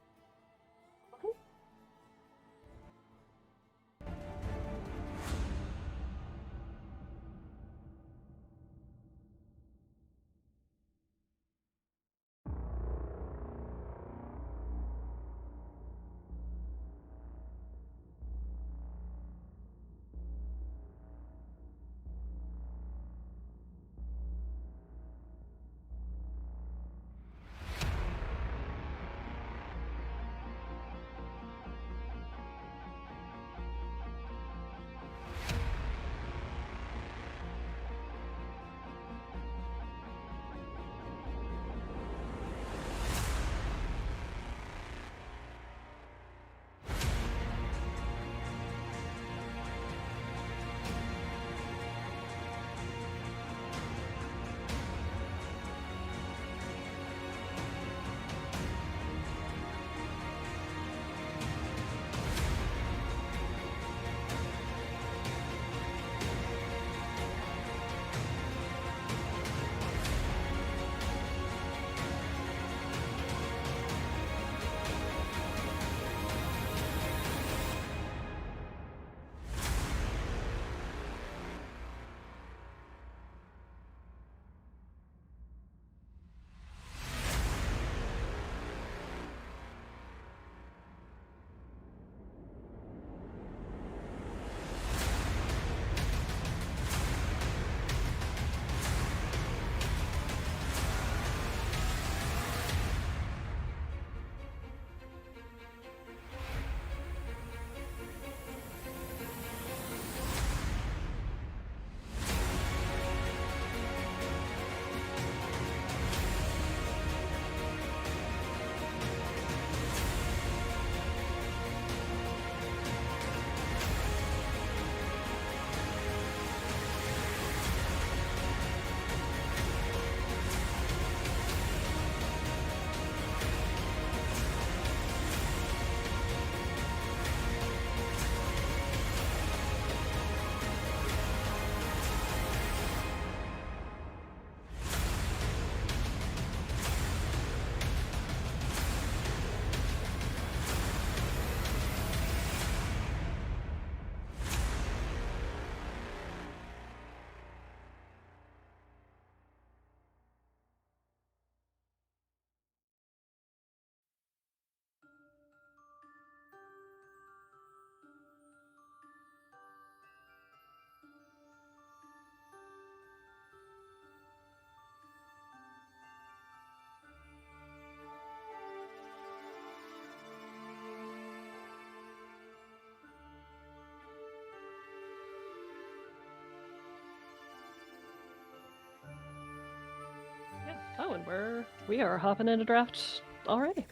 Oh, and we are hopping into draft already.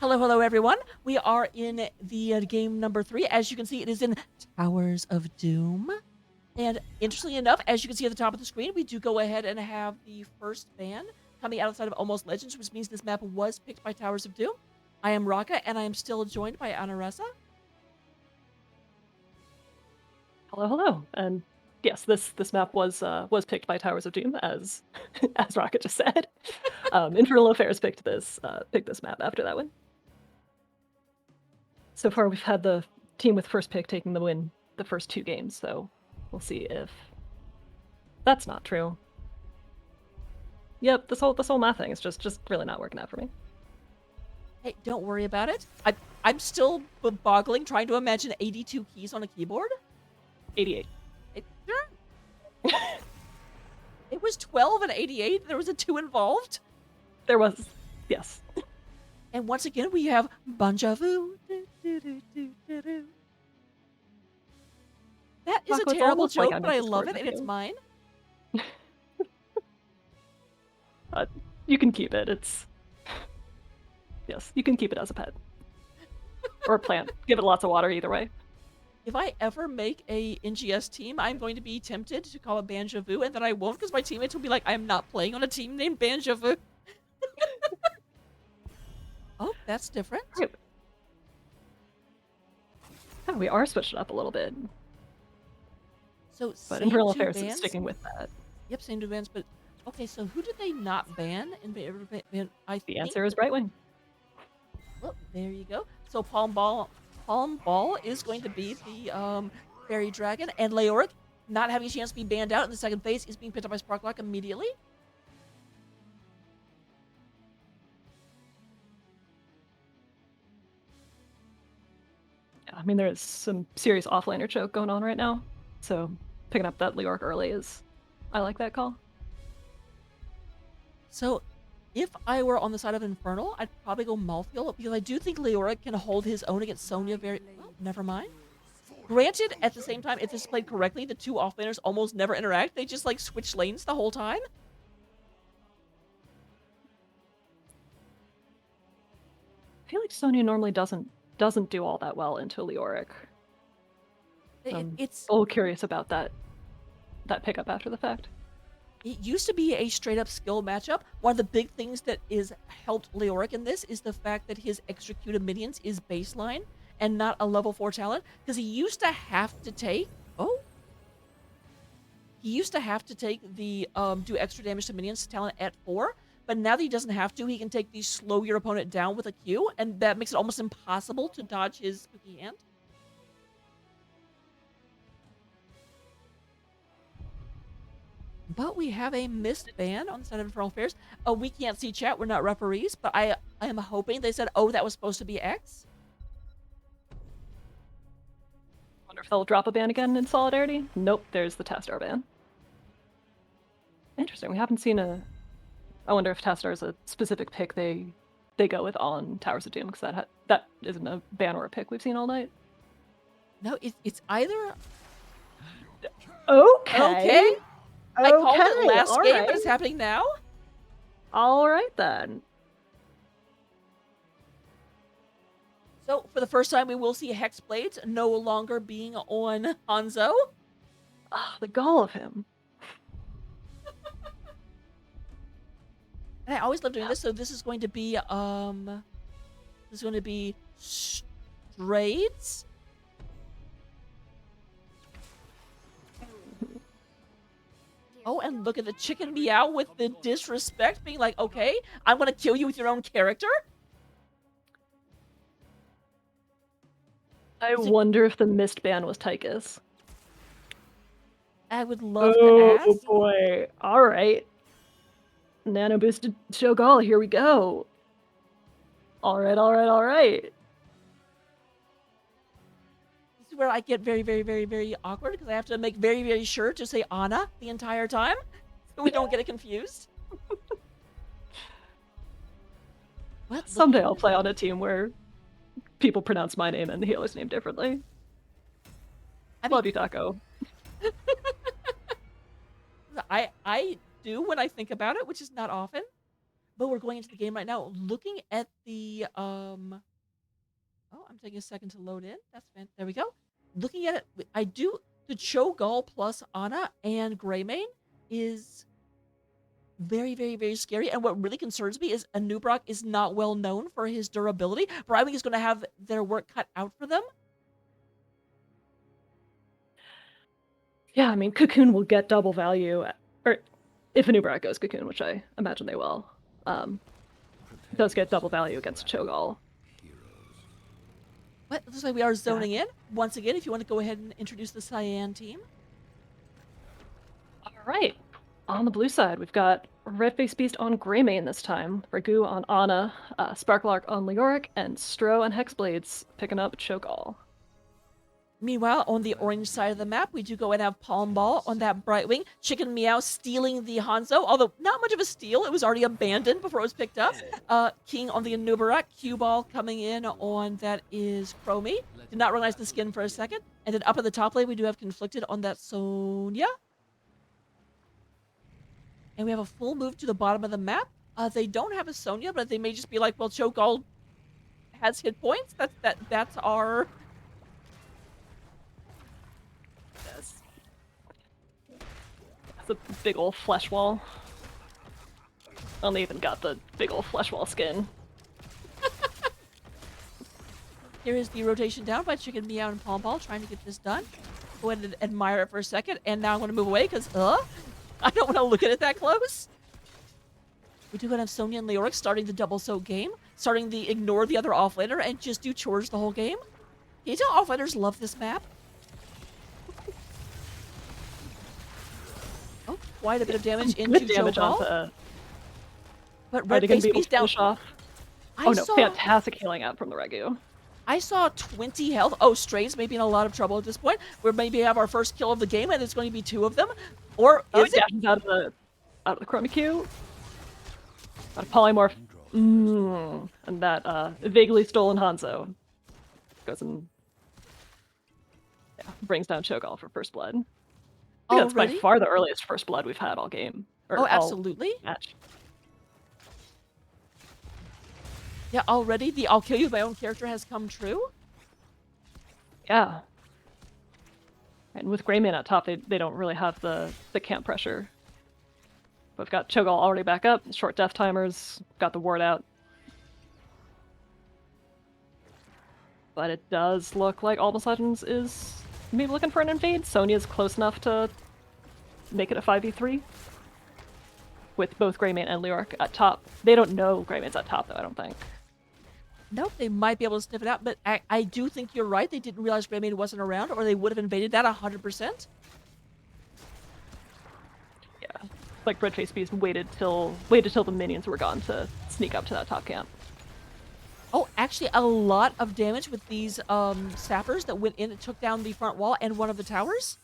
Hello, everyone. We are in the game number 3. As you can see, it is in Towers of Doom. And interestingly enough, as you can see at the top of the screen, we do go ahead and have the first ban coming outside of Almost Legends, which means this map was picked by Towers of Doom. I am Raka, and I am still joined by Anaressa. Hello. And yes, this map was picked by Towers of Doom, as as Rocket just said. Infernal Affairs picked this map after that one. So far, we've had the team with first pick taking the win the first 2 games, so we'll see if that's not true. Yep, this whole math thing is just really not working out for me. Hey, don't worry about it. I'm still boggling trying to imagine 82 keys on a keyboard. 88. It was 12 and 88. There was a 2 involved. There was, yes. And once again, we have Bunja Vu. That is Rocco, a it's terrible almost like joke, I'm but in I love Discord it, and with it's you. mine. You can keep it. Yes, you can keep it as a pet. Or a plant. Give it lots of water either way. If I ever make a NGS team, I'm going to be tempted to call it Banja Vu, and then I won't because my teammates will be like, I am not playing on a team named Banja Vu. Oh, that's different. Right. Oh, we are switching up a little bit. So But same Infernal two Affairs is bans? sticking with that. Yep, same two bans, but okay, so who did they not ban in I The think answer is Brightwing. well, there you go. So Palm Ball is going to be the Fairy Dragon, and Leoric, not having a chance to be banned out in the second phase, is being picked up by Sparklock immediately. Yeah, I mean, there's some serious offlaner choke going on right now, so picking up that Leoric early is... I like that call. So if I were on the side of Infernal, I'd probably go Malthael, because I do think Leoric can hold his own against Sonya very... Well, never mind. Granted, at the same time, if this is played correctly, the two offlaners almost never interact. They just, like, switch lanes the whole time. I feel like Sonya normally doesn't do all that well into Leoric. It's a little curious about that pickup after the fact. It used to be a straight-up skill matchup. One of the big things that is helped Leoric in this is the fact that his executed minions is baseline and not a level 4 talent, because he used to have to take... Oh? He used to have to take the do extra damage to minions talent at 4, but now that he doesn't have to, he can take the slow your opponent down with a Q, and that makes it almost impossible to dodge his spooky hand. But we have a missed ban on the side of Infernal Affairs. Oh, we can't see chat. We're not referees, but I am hoping they said, oh, that was supposed to be X. Wonder if they'll drop a ban again in Solidarity? Nope, there's the Tastar ban. Interesting, we haven't seen a... I wonder if Tastar is a specific pick they go with on Towers of Doom, because that isn't a ban or a pick we've seen all night. No, it's either... Okay. I called it last all game, right. but it's happening now. All right, then. So, for the first time, we will see Hex Blades no longer being on Hanzo. Ah, the gall of him. And I always love doing this, so this is going to be, Straights. Oh, and look at the chicken meow with the disrespect, being like, okay, I'm gonna kill you with your own character? I wonder if the missed ban was Tychus. I would love to ask. Oh boy. Alright. Nano boosted Shogal, here we go. Alright. This is where I get very, very, very, very awkward, because I have to make very, very sure to say Anna the entire time, so we don't get it confused. What? Someday I'll play on a team where people pronounce my name and the healer's name differently. Love you, Taco. I do when I think about it, which is not often. But we're going into the game right now, looking at the Oh, I'm taking a second to load in. That's fantastic. There we go. Looking at it, the Cho'Gall plus Ana and Greymane is very, very, very scary. And what really concerns me is Anub'arak is not well known for his durability. Bribing is going to have their work cut out for them. Yeah, I mean, Cocoon will get double value, or if Anub'arak goes Cocoon, which I imagine they will, does get double value against Cho'Gall. What? Looks like we are zoning in. Once again, if you want to go ahead and introduce the Cyan team. Alright, on the blue side, we've got Red-Faced Beast on Greymane this time, Ragu on Ana, Sparklark on Leoric, and Stro and Hexblades picking up Cho'Gall. Meanwhile, on the orange side of the map, we do go and have Palm Ball on that Brightwing. Chicken Meow stealing the Hanzo, although not much of a steal. It was already abandoned before it was picked up. King on the Anub'arak. Cue Ball coming in on that is Chromie. Did not realize the skin for a second. And then up at the top lane, we do have Conflicted on that Sonya. And we have a full move to the bottom of the map. They don't have a Sonya, but they may just be like, well, Cho'Gall has hit points. That's our... It's a big ol' flesh wall. Only even got the big ol' flesh wall skin. Here is the rotation down by Chicken Meow and Palm Ball trying to get this done. go ahead and admire it for a second, and now I'm going to move away because, I don't want to look at it that close. We do have Sonya and Leoric starting the double soak game, starting the ignore the other offlaner and just do chores the whole game. Can you tell offlaners love this map? Oh, quite a bit of damage into Cho'Gall. But Red Face Beast down. Oh no, fantastic healing out from the Regu. I saw 20 health. Oh, Strays may be in a lot of trouble at this point. We're maybe have our first kill of the game, and it's going to be 2 of them. Or is it? Dashes out of the Chroma Q. Out of Polymorph. And that vaguely stolen Hanzo goes and brings down Cho'Gall for first blood. I think that's by far the earliest first blood we've had all game. Oh, absolutely. Match. Yeah, already the I'll kill you with my own character has come true. Yeah. And with Greymane at top, they don't really have the camp pressure. We've got Cho'Gall already back up, short death timers, got the ward out. But it does look like Almost Legends is maybe looking for an invade. Sonya's close enough to make it a 5v3. With both Greymane and Leoric at top. They don't know Greymane's at top though, I don't think. Nope, they might be able to sniff it out, but I do think you're right. They didn't realize Greymane wasn't around, or they would have invaded that 100%. Yeah, like Red Face Beast waited till the minions were gone to sneak up to that top camp. Oh, actually, a lot of damage with these sappers that went in and took down the front wall and one of the towers.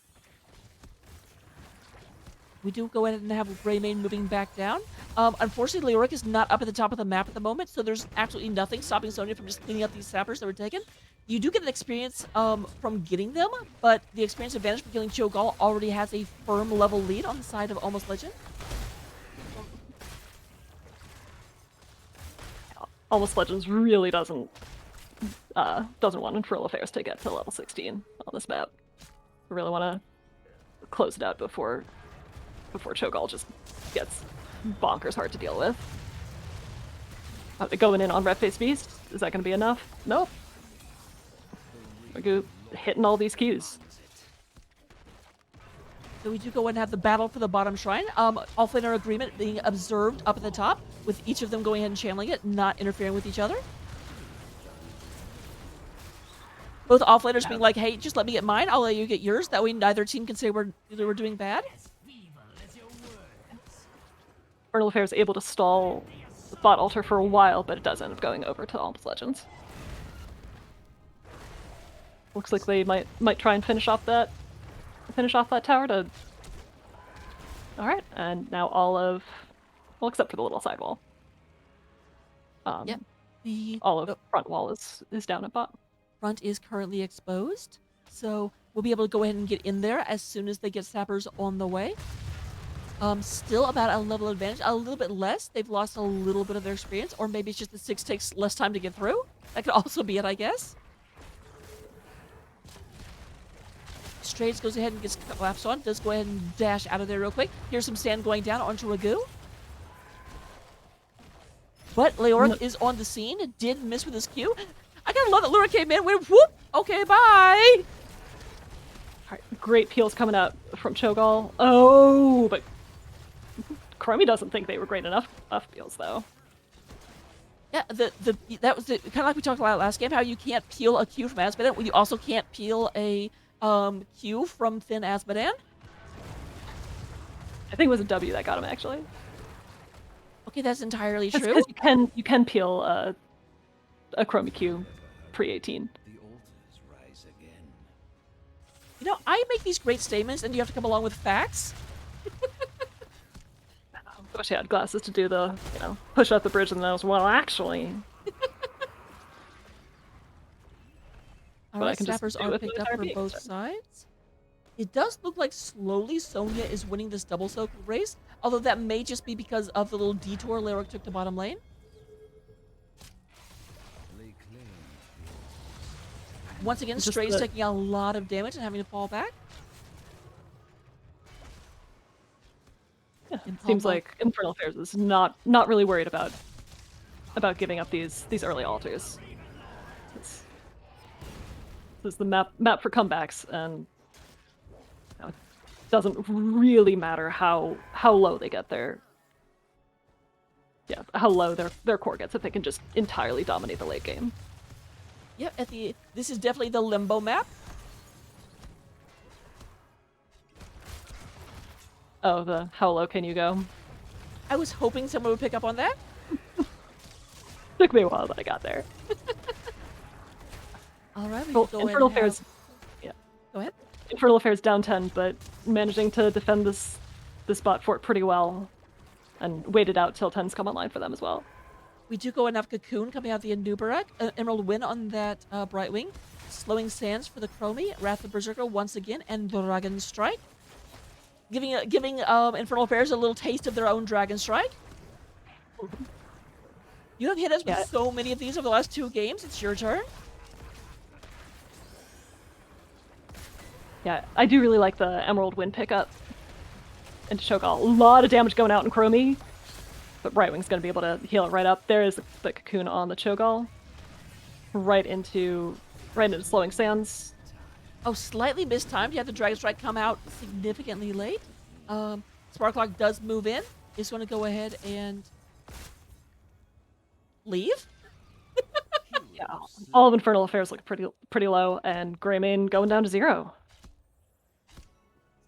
We do go ahead and have Greymane moving back down. Unfortunately, Leoric is not up at the top of the map at the moment, so there's absolutely nothing stopping Sonya from just cleaning up these sappers that were taken. You do get an experience from getting them, but the experience advantage from killing Cho'Gall already has a firm level lead on the side of Almost Legend. Almost Legends really doesn't want Infernal Affairs to get to level 16 on this map. We really want to close it out before Cho'Gall just gets bonkers hard to deal with. Going in on Red Face Beast, is that going to be enough? Nope. We're hitting all these Qs. So we do go and have the battle for the bottom shrine. Offlaner agreement being observed up at the top, with each of them going ahead and channeling it, not interfering with each other. Both offlaners being like, hey, just let me get mine, I'll let you get yours. That way neither team can say we're doing bad. Infernal Affairs is able to stall the bot altar for a while, but it does end up going over to Almost Legends. Looks like they might try and finish off that tower to. All right, and now all of, well, except for the little sidewall. Yep. All of front wall is down at bot. Front is currently exposed, so we'll be able to go ahead and get in there as soon as they get sappers on the way. Still about a level advantage, a little bit less. They've lost a little bit of their experience, or maybe it's just the 6 takes less time to get through. That could also be it, I guess. Strays goes ahead and gets collapsed on. Does go ahead and dash out of there real quick. Here's some sand going down onto Ragu. But Leoric is on the scene. Did miss with his Q. I gotta love that Leoric came in, went whoop. Okay, bye. All right, great peels coming out from Cho'Gall. Oh, but Chromie doesn't think they were great enough peels though. Yeah, that was kind of like we talked about last game. How you can't peel a Q from Azmodan. You also can't peel a Q from Thin Azmodan. I think it was a W that got him actually. Okay, that's entirely true. Because you can peel a Chromie Q pre-18. You know, I make these great statements, and you have to come along with facts. I wish I had glasses to do the, push up the bridge and then I was, well, actually. Alright, snappers are picked up from both sides. It does look like slowly Sonya is winning this double soak race, although that may just be because of the little detour Leoric took to bottom lane. Once again, Stray's taking a lot of damage and having to fall back. Yeah, it seems like Infernal Affairs is not really worried about giving up these early altars. This is the map for comebacks, and doesn't really matter how low they get their how low their core gets if they can just entirely dominate the late game. Yep, this is definitely the limbo map. Oh, the how low can you go? I was hoping someone would pick up on that. Took me a while, but I got there. All right, we Well, go Infernal and have... Affairs. Yeah. Go ahead. Infernal Affairs down 10, but managing to defend this bot fort pretty well, and waited out till 10's come online for them as well. We do go and have Cocoon coming out the Anubarak, Emerald Win on that Brightwing, Slowing Sands for the Chromie, Wrath of Berserker once again, and Dragon Strike. Giving Infernal Affairs a little taste of their own Dragon Strike. You have hit us with so many of these over the last 2 games. It's your turn. Yeah, I do really like the Emerald Wind pickup into Cho'Gall. A lot of damage going out in Chromie, but Brightwing's going to be able to heal it right up. There is the Cocoon on the Cho'Gall. Right into Slowing Sands. Oh, slightly mistimed. You had the Dragon Strike come out significantly late. Sparklock does move in. Is going to go ahead and leave. Yeah, all of Infernal Affairs look pretty low, and Greymane going down to 0.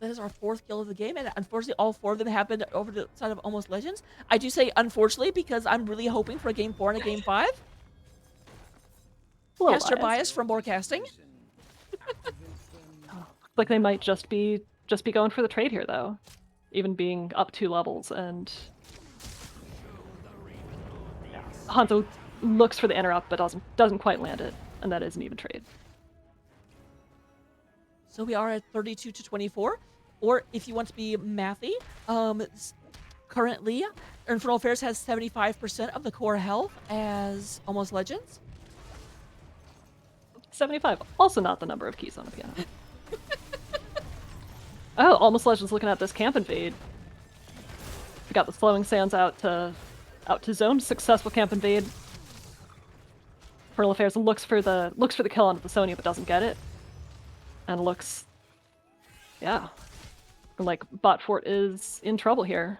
That is our 4th kill of the game, and unfortunately all 4 of them happened over the side of Almost Legends. I do say unfortunately because I'm really hoping for a game 4 and a game 5. Caster bias from more casting. Like they might just be going for the trade here though, even being up 2 levels, and Hanzo looks for the interrupt but doesn't quite land it, and that is an even trade. So we are at 32 to 24, or if you want to be mathy, currently Infernal Affairs has 75% of the core health as Almost Legends. 75, also not the number of keys on a piano. Oh, Almost Legends looking at this camp invade. We got the Slowing Sands out to zone. Successful camp invade. Infernal Affairs looks for the kill on the Sonya but doesn't get it. And looks, yeah, like bot fort is in trouble here.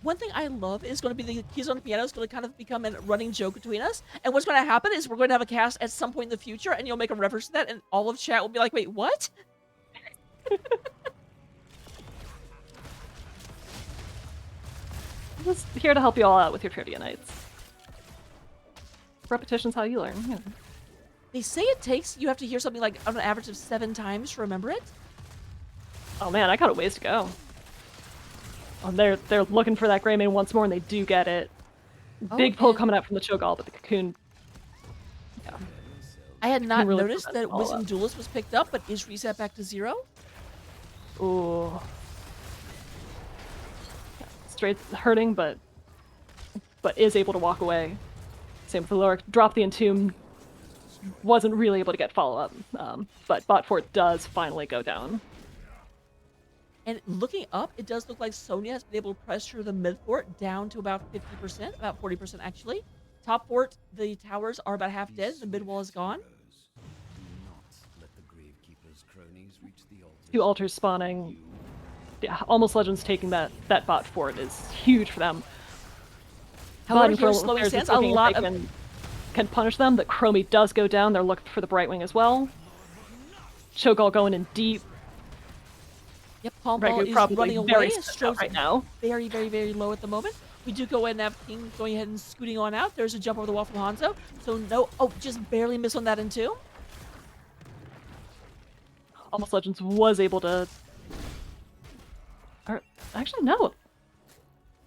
One thing I love is going to be the keys on the piano is going to kind of become a running joke between us. And what's going to happen is we're going to have a cast at some point in the future, and you'll make a reference to that, and all of chat will be like, "Wait, what?" I'm just here to help you all out with your trivia nights. Repetition's how you learn. You know. They say you have to hear something like on an average of 7 times to remember it. Oh man, I got a ways to go. Oh, they're looking for that Greymane once more, and they do get it. Big pull coming out from the Cho'Gall, but the Cocoon. Yeah. I had not really noticed that Wisdom Duelist was picked up, but is reset back to 0. Ooh. Yeah, straight hurting, but is able to walk away. Same with the Loric. Drop the Entomb. Wasn't really able to get follow-up, but bot fort does finally go down. And looking up, it does look like Sonya has been able to pressure the mid fort down to about 50%, about 40% actually. Top fort, the towers are about half dead. The mid wall is gone. 2 altars spawning. Yeah, Almost Legends taking that bot fort is huge for them. However, here Slowing Sands, a lot of... can punish them. The Chromie does go down. They're looking for the Brightwing as well. Cho'Gall going in deep. Yep, Palm Ball is running away. Stroke's right now. Very, very, very low at the moment. We do go ahead and have King going ahead and scooting on out. There's a jump over the wall from Hanzo. So no, just barely miss on that in 2. Almost Legends was able to... Or, actually, no.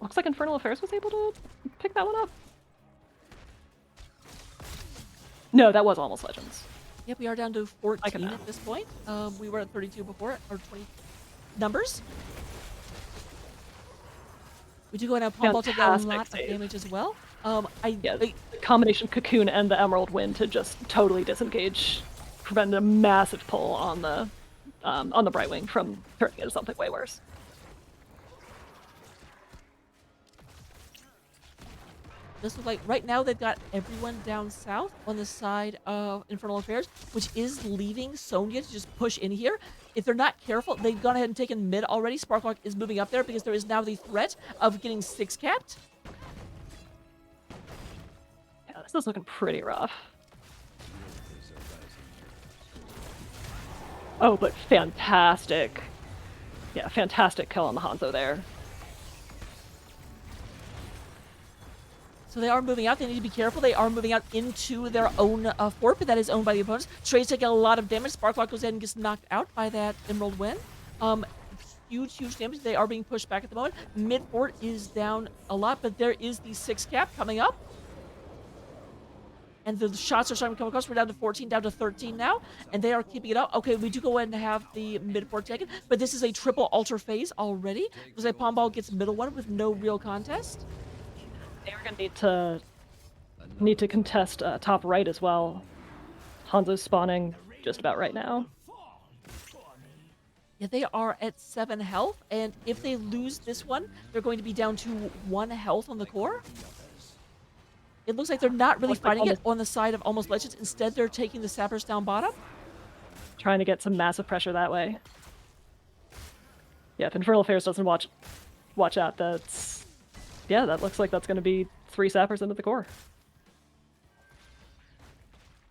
Looks like Infernal Affairs was able to pick that one up. No, that was Almost Legends. Yep, we are down to 14 at this point. We were at 32 before, or 20 numbers. We do go and have Palm Ball take a lot of damage as well. The combination Cocoon and the Emerald Wind to just totally disengage, prevent a massive pull on the Brightwing from turning into something way worse. This looks like right now they've got everyone down south on the side of Infernal Affairs, which is leaving Sonya to just push in here. If they're not careful, they've gone ahead and taken mid already. Sparklock is moving up there because there is now the threat of getting 6-capped. Yeah, this is looking pretty rough. Oh, but fantastic. Yeah, fantastic kill on the Hanzo there. So they are moving out. They need to be careful. They are moving out into their own fort, but that is owned by the opponents. Trey's taking a lot of damage. Sparklock goes ahead and gets knocked out by that Emerald Wind. Huge damage. They are being pushed back at the moment. Mid fort is down a lot, but there is the 6-cap coming up. And the shots are starting to come across. We're down to 14, down to 13 now. And they are keeping it up. Okay, we do go ahead and have the mid fort taken. But this is a triple altar phase already. Because a Palm Ball gets middle one with no real contest. They're gonna need to contest top right as well. Hanzo's spawning just about right now. Yeah, they are at 7 health, and if they lose this one, they're going to be down to 1 health on the core. It looks like they're not really fighting it on the side of Almost Legends. Instead, they're taking the sappers down bottom. Trying to get some massive pressure that way. Yeah, if Infernal Affairs doesn't watch out, that's... Yeah, that looks like that's going to be 3 sappers into the core.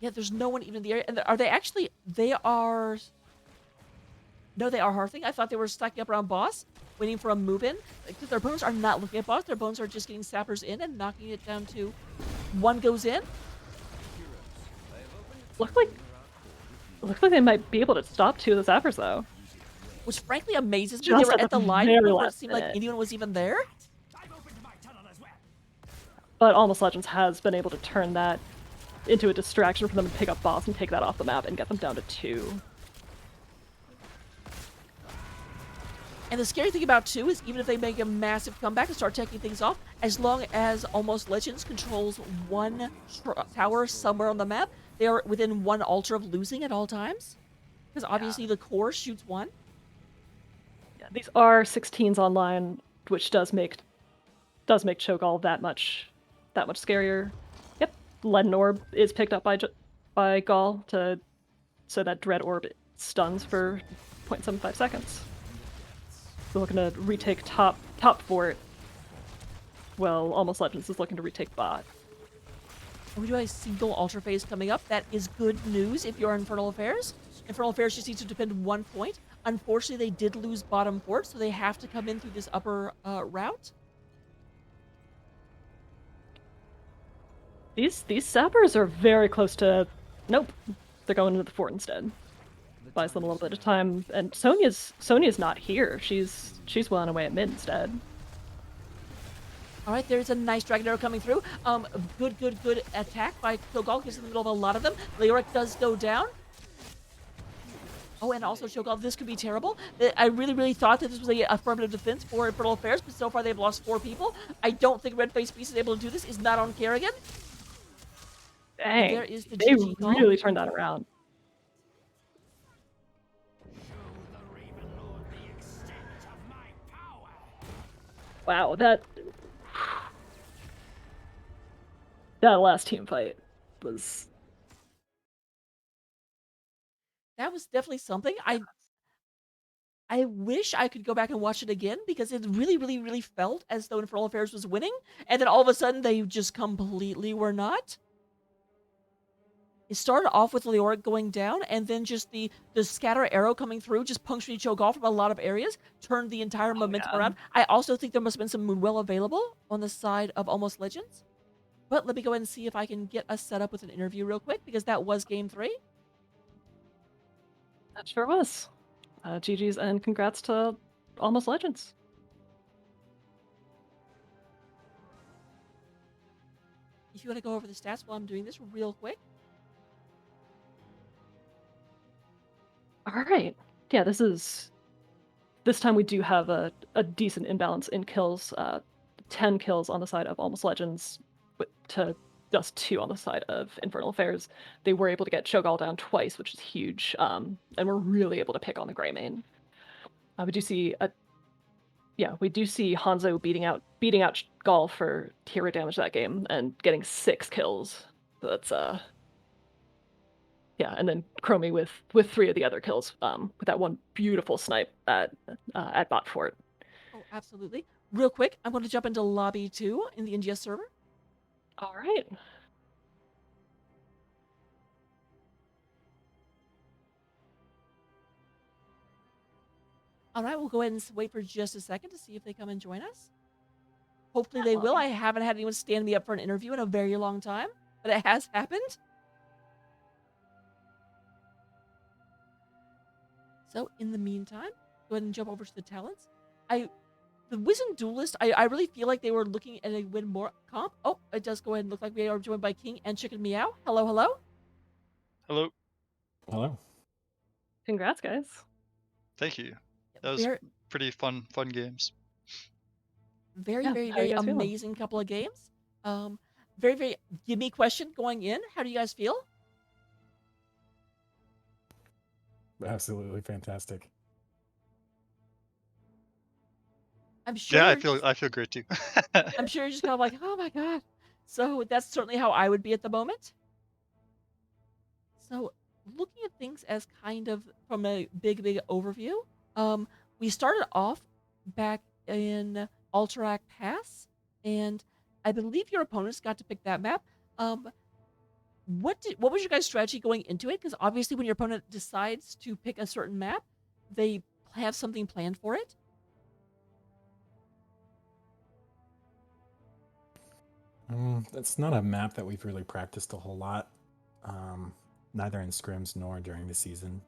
Yeah, there's no one even in the area. And are they actually... They are... No, they are hearthing. I thought they were stacking up around boss, waiting for a move-in. Because their opponents are not looking at boss. Their opponents are just getting sappers in and knocking it down to... 1 goes in. Looks like they might be able to stop 2 of the sappers, though. Which frankly amazes me. Just They were at the line before it seemed like minute. anyone was even there. But Almost Legends has been able to turn that into a distraction for them to pick up boss and take that off the map and get them down to 2. And the scary thing about 2 is even if they make a massive comeback and start taking things off, as long as Almost Legends controls 1 tower somewhere on the map, they are within 1 altar of losing at all times. Because obviously the core shoots 1. Yeah, these are 16s online, which does make Cho'Gall that much scarier. Yep, Leaden Orb is picked up by Gall so that Dread Orb stuns for 0.75 seconds. We're looking to retake top fort. Well, Almost Legends is looking to retake bot. We do have a single altar phase coming up. That is good news if you're Infernal Affairs. Infernal Affairs just needs to defend 1 point. Unfortunately, they did lose bottom fort, so they have to come in through this upper route. These sappers are very close to... Nope. They're going into the fort instead. Buys them a little bit of time. And Sonya's not here. She's wailing away at mid instead. All right, there's a nice Dragon Arrow coming through. Good attack by Cho'Gall. Gets in the middle of a lot of them. Leoric does go down. Oh, and also Cho'Gall, this could be terrible. I really thought that this was a affirmative defense for Infernal Affairs, but so far they've lost 4 people. I don't think Red Face Beast is able to do this. Is not on Kerrigan. Dang, there is the they GG call. really turned that around. Wow, that last team fight was... That was definitely something. I wish I could go back and watch it again because it really felt as though Infernal Affairs was winning, and then all of a sudden they just completely were not. It started off with Leoric going down, and then just the scatter arrow coming through, just puncturing Cho'Gall from a lot of areas, turned the entire momentum around. I also think there must have been some Moonwell available on the side of Almost Legends. But let me go ahead and see if I can get us set up with an interview real quick, because that was Game 3. That sure was. GG's and congrats to Almost Legends. If you want to go over the stats while I'm doing this real quick. All right. Yeah, this time we do have a decent imbalance in kills. 10 kills on the side of Almost Legends to just 2 on the side of Infernal Affairs. They were able to get Cho'Gall down twice, which is huge, and we're really able to pick on the Grey Main. We do see yeah, we do see Hanzo beating out Gall for hero damage that game and getting 6 kills. So that's yeah, and then Chromie with 3 of the other kills, with that one beautiful snipe at Bot Fort. Oh, absolutely. Real quick, I'm going to jump into lobby 2 in the NGS server. All right. All right, we'll go ahead and wait for just a second to see if they come and join us. Hopefully they will. I haven't had anyone stand me up for an interview in a very long time, but it has happened. So in the meantime, go ahead and jump over to the talents. The Wizened Duelist, I really feel like they were looking at a win more comp. Oh, it does go ahead and look like we are joined by King and Chicken Meow. Hello, hello. Hello. Hello. Congrats, guys. Thank you. That was pretty fun games. Very, Yeah, very, how are very you guys feeling? amazing couple of games. Very, very gimme question going in. How do you guys feel? Absolutely fantastic. I'm sure. Yeah, I feel great too. I'm sure you're just kind of like, oh my god. So that's certainly how I would be at the moment. So looking at things as kind of from a big overview, we started off back in Alterac Pass, and I believe your opponents got to pick that map. What was your guys' strategy going into it? Because obviously, when your opponent decides to pick a certain map, they have something planned for it. It's not a map that we've really practiced a whole lot, neither in scrims nor during the season.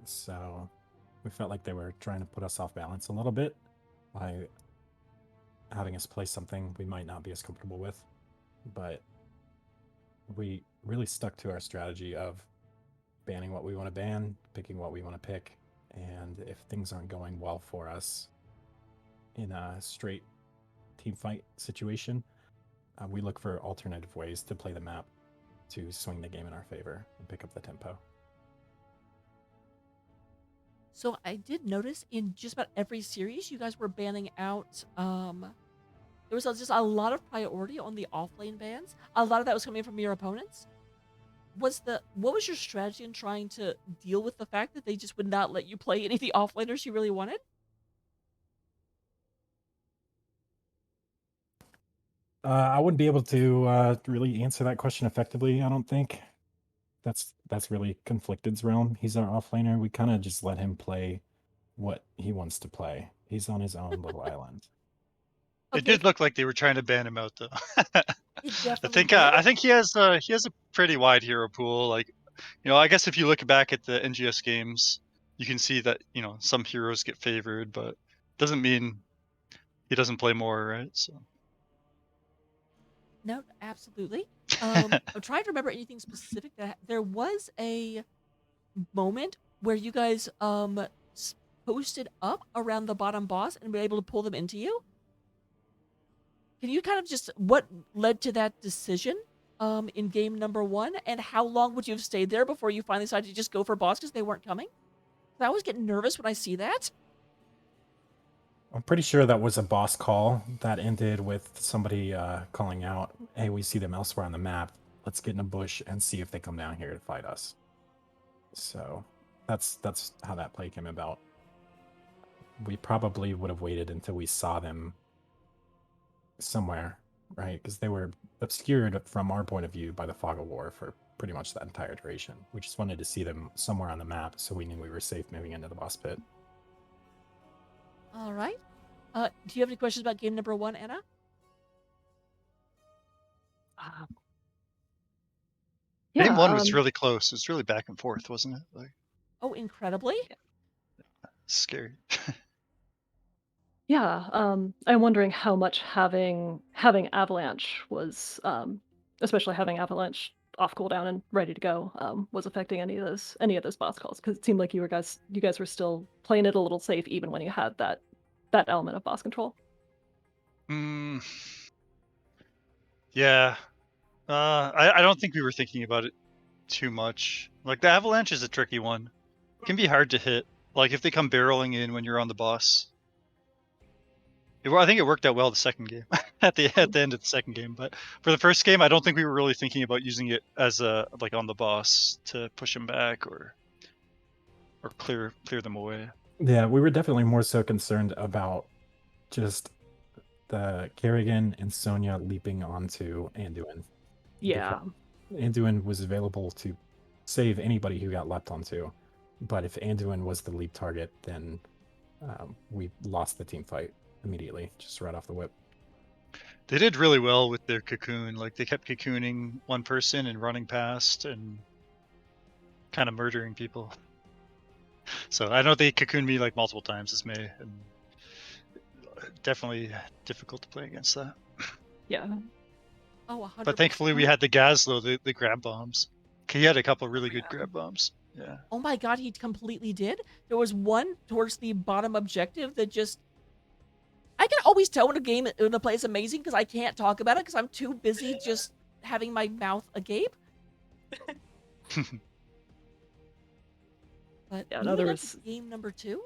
So we felt like they were trying to put us off balance a little bit by having us play something we might not be as comfortable with. But we really stuck to our strategy of banning what we want to ban, picking what we want to pick, and if things aren't going well for us in a straight team fight situation, we look for alternative ways to play the map to swing the game in our favor and pick up the tempo. So I did notice in just about every series, you guys were banning out. There was just a lot of priority on the offlane bans. A lot of that was coming from your opponents. What was your strategy in trying to deal with the fact that they just would not let you play any of the offlaners you really wanted? I wouldn't be able to really answer that question effectively, I don't think. That's really Conflicted's realm. He's our offlaner. We kind of just let him play what he wants to play. He's on his own little island. It did look like they were trying to ban him out, though. It definitely I think did. I think he has a pretty wide hero pool. Like, I guess if you look back at the NGS games, you can see that some heroes get favored, but doesn't mean he doesn't play more, right? So. No, absolutely. I'm trying to remember anything specific. That there was a moment where you guys posted up around the bottom boss and were able to pull them into you. Can you kind of just what led to that decision in game number 1, and how long would you have stayed there before you finally decided to just go for boss because they weren't coming? I always get nervous when I see that. I'm pretty sure that was a boss call that ended with somebody calling out, hey, we see them elsewhere on the map. Let's get in a bush and see if they come down here to fight us. So that's how that play came about. We probably would have waited until we saw them somewhere, right? Because they were obscured from our point of view by the fog of war for pretty much that entire duration. We just wanted to see them somewhere on the map so we knew we were safe moving into the boss pit. All right. Do you have any questions about game number 1, Anna? Yeah, Game 1 was really close. It was really back and forth, wasn't it? Like, oh, incredibly. scary. Yeah, I'm wondering how much having Avalanche was, especially having Avalanche off cooldown and ready to go, was affecting any of those boss calls, because it seemed like you guys were still playing it a little safe even when you had that element of boss control. Yeah. I don't think we were thinking about it too much. Like, the Avalanche is a tricky one. It can be hard to hit. Like, if they come barreling in when you're on the boss, I think it worked out well the second game at the end of the second game. But for the first game, I don't think we were really thinking about using it as a like on the boss to push him back or clear them away. Yeah, we were definitely more so concerned about just the Kerrigan and Sonya leaping onto Anduin. Yeah. Anduin was available to save anybody who got leapt onto, but if Anduin was the leap target, then we lost the team fight immediately, just right off the whip. They did really well with their cocoon. Like they kept cocooning one person and running past and kind of murdering people. So I know they cocooned me like multiple times as May, and definitely difficult to play against that. Yeah. Oh, 100%. But thankfully we had the Gaz though, the grab bombs. He had a couple really good grab bombs. Yeah. Oh my god, he completely did. There was one towards the bottom objective that just... I can always tell when a play is amazing because I can't talk about it because I'm too busy just having my mouth agape. But Yeah, moving there on was... to game number 2.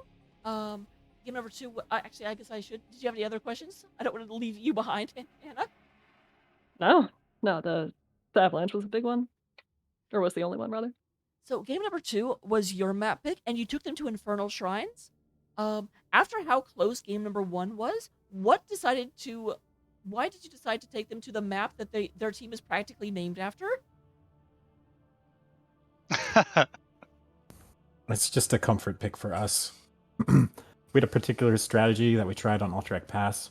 Game number 2, actually, I guess I should. Did you have any other questions? I don't want to leave you behind, Anna. No, the avalanche was a big one. Or was the only one, rather. So game number 2 was your map pick, and you took them to Infernal Shrines. After how close game number 1 was, why did you decide to take them to the map that their team is practically named after? It's just a comfort pick for us. We had a particular strategy that we tried on Alterac Pass.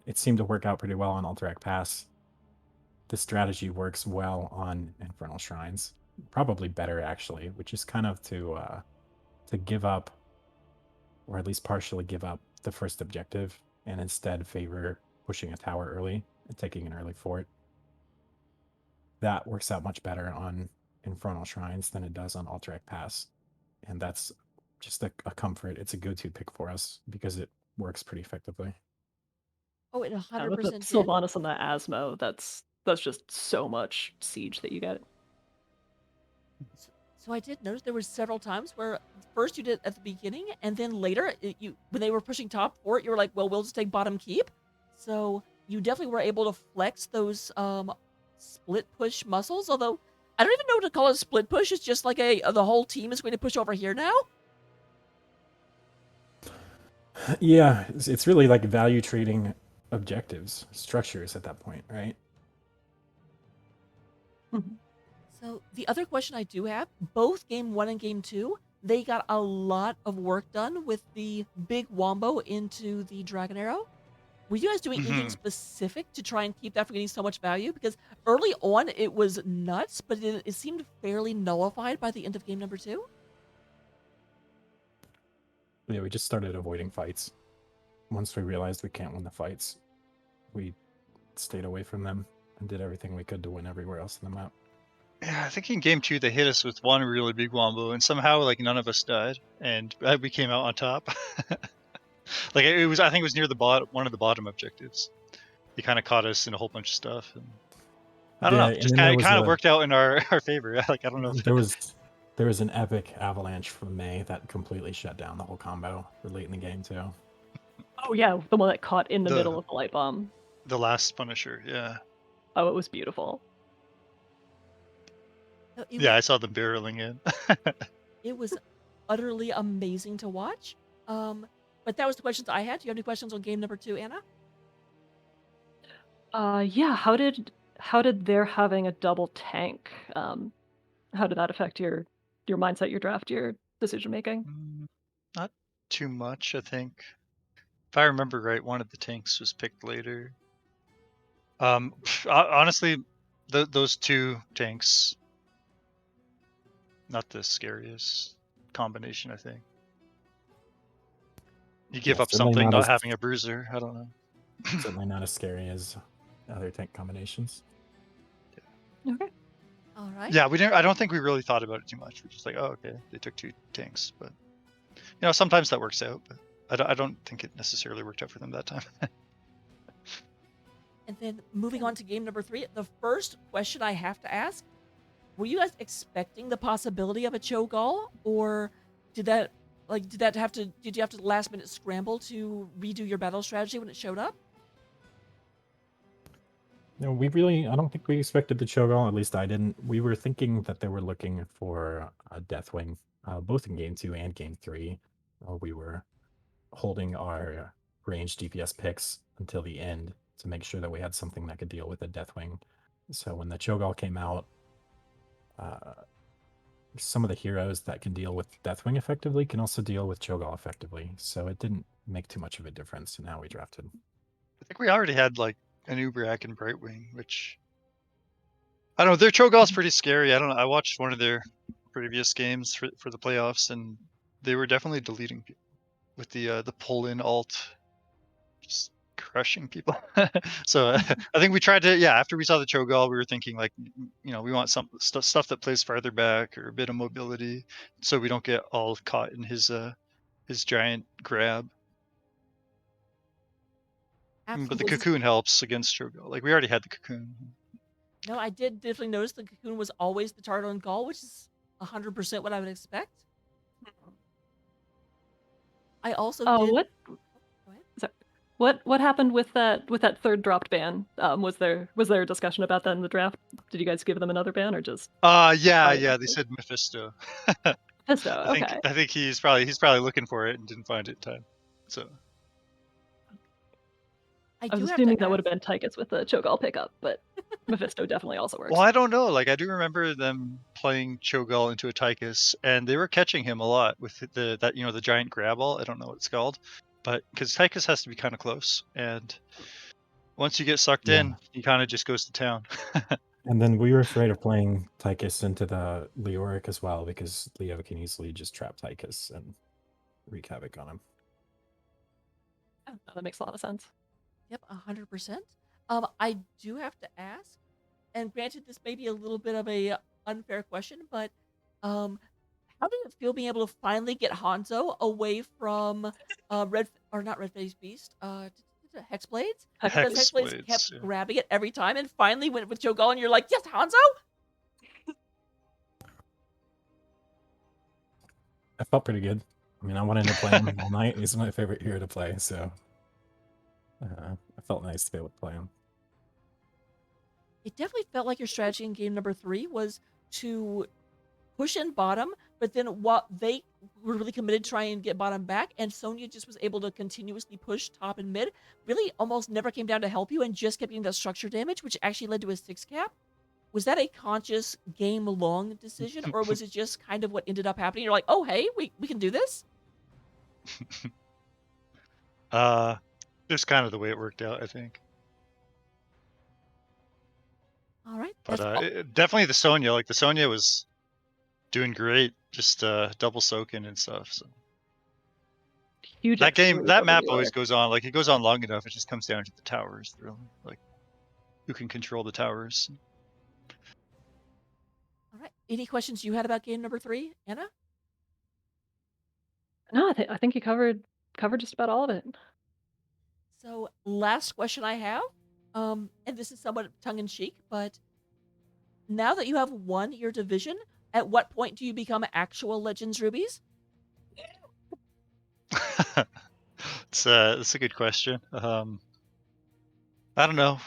It seemed to work out pretty well on Alterac Pass. The strategy works well on Infernal Shrines. Probably better, actually, which is kind of to give up, or at least partially give up, the first objective, and instead favor pushing a tower early and taking an early fort. That works out much better on Infernal Shrines than it does on Alterac Pass. And that's just a comfort. It's a go-to pick for us because it works pretty effectively. Oh, it 100% with the did. Sylvanas and the Asmo, that's just so much siege that you get. So I did notice there were several times where first you did at the beginning, and then later, when they were pushing top fort, you were like, well, we'll just take bottom keep. So you definitely were able to flex those split push muscles, although I don't even know what to call it a split push. It's just like the whole team is going to push over here now. Yeah, it's really like value trading objectives, structures at that point, right? So the other question I do have, both game 1 and game 2, they got a lot of work done with the big wombo into the Dragon Arrow. Were you guys doing anything specific to try and keep that from getting so much value? Because early on it was nuts, but it seemed fairly nullified by the end of game number 2. Yeah, we just started avoiding fights. Once we realized we can't win the fights, we stayed away from them and did everything we could to win everywhere else in the map. Yeah, I think in game 2 they hit us with one really big wombo, and somehow like none of us died, and we came out on top. Like it was, I think it was near the one of the bottom objectives. He kind of caught us in a whole bunch of stuff, and I don't know, just kind of worked out in our favor. Like I don't know. There was an epic avalanche from May that completely shut down the whole combo for late in the game too. Oh yeah, the one that caught in the middle of the light bomb. The last Punisher, yeah. Oh, it was beautiful. Yeah, I saw them barreling in. It was utterly amazing to watch. But that was the questions I had. Do you have any questions on game number 2, Anna? Yeah. How did their having a double tank? How did that affect your mindset, your draft, your decision making? Not too much, I think. If I remember right, one of the tanks was picked later. Honestly, those two tanks, not the scariest combination, I think. You give up something, not having a bruiser. I don't know. Certainly not as scary as other tank combinations. Okay. All right. Yeah, I don't think we really thought about it too much. We're just like, oh, okay, they took 2 tanks, but sometimes that works out. But I don't think it necessarily worked out for them that time. And then moving on to game number 3, the first question I have to ask: were you guys expecting the possibility of a Cho'Gall, or did that Like, did you have to last minute scramble to redo your battle strategy when it showed up? No, I don't think we expected the Cho'Gall, at least I didn't. We were thinking that they were looking for a Deathwing, both in Game 2 and Game 3. We were holding our ranged DPS picks until the end to make sure that we had something that could deal with a Deathwing. So when the Cho'Gall came out, some of the heroes that can deal with Deathwing effectively can also deal with Cho'Gall effectively. So it didn't make too much of a difference in how we drafted. I think we already had like an Ubrak and Brightwing, which I don't know. Their Cho'Gall's pretty scary. I don't know. I watched one of their previous games for the playoffs, and they were definitely deleting people with the pull-in alt, just crushing people. So I think we tried to, after we saw the Cho'Gall, we were thinking like, we want some stuff that plays farther back or a bit of mobility, so we don't get all caught in his giant grab. Absolutely. But the cocoon helps against Cho'Gall. Like, we already had the cocoon. No, I did definitely notice the cocoon was always the target on Gaul, which is 100% what I would expect. I also did. What happened with that third dropped ban? Was there a discussion about that in the draft? Did you guys give them another ban or just? Yeah. They said Mephisto. Mephisto. Okay. I think he's probably looking for it and didn't find it in time. So. I was assuming that would have been Tychus with the Cho'Gall pickup, but Mephisto definitely also works. Well, I don't know. Like, I do remember them playing Cho'Gall into a Tychus, and they were catching him a lot with the giant grab ball. I don't know what it's called, but because Tychus has to be kind of close, and once you get sucked in, he kind of just goes to town. And then we were afraid of playing Tychus into the Leoric as well, because Leo can easily just trap Tychus and wreak havoc on him. Oh, that makes a lot of sense. Yep, 100%. I do have to ask, and granted, this may be a little bit of a unfair question, but how did it feel being able to finally get Hanzo away from not Red Face Beast, Hexblades? Because Hexblades kept grabbing it every time, and finally went with Cho'Gall, and you're like, yes, Hanzo. I felt pretty good. I mean, I wanted to play him all night. He's my favorite hero to play, so I felt nice to be able to play him. It definitely felt like your strategy in game number 3 was to push in bottom, but then what they were really committed to trying to get bottom back, and Sonya just was able to continuously push top and mid, really almost never came down to help you and just kept getting that structure damage, which actually led to a 6 cap. Was that a conscious game-long decision, or was it just kind of what ended up happening? You're like, oh, hey, we can do this? Just kind of the way it worked out, I think. All right. But definitely the Sonya. Like, the Sonya was doing great, just double soaking and stuff. So huge. That map always goes on. Like, it goes on long enough. It just comes down to the towers, really. Like, who can control the towers. All right. Any questions you had about game number 3, Anna? No, I think you covered just about all of it. So, last question I have, and this is somewhat tongue-in-cheek, but now that you have won your division, at what point do you become actual Legends Rubies? It's a good question. I don't know.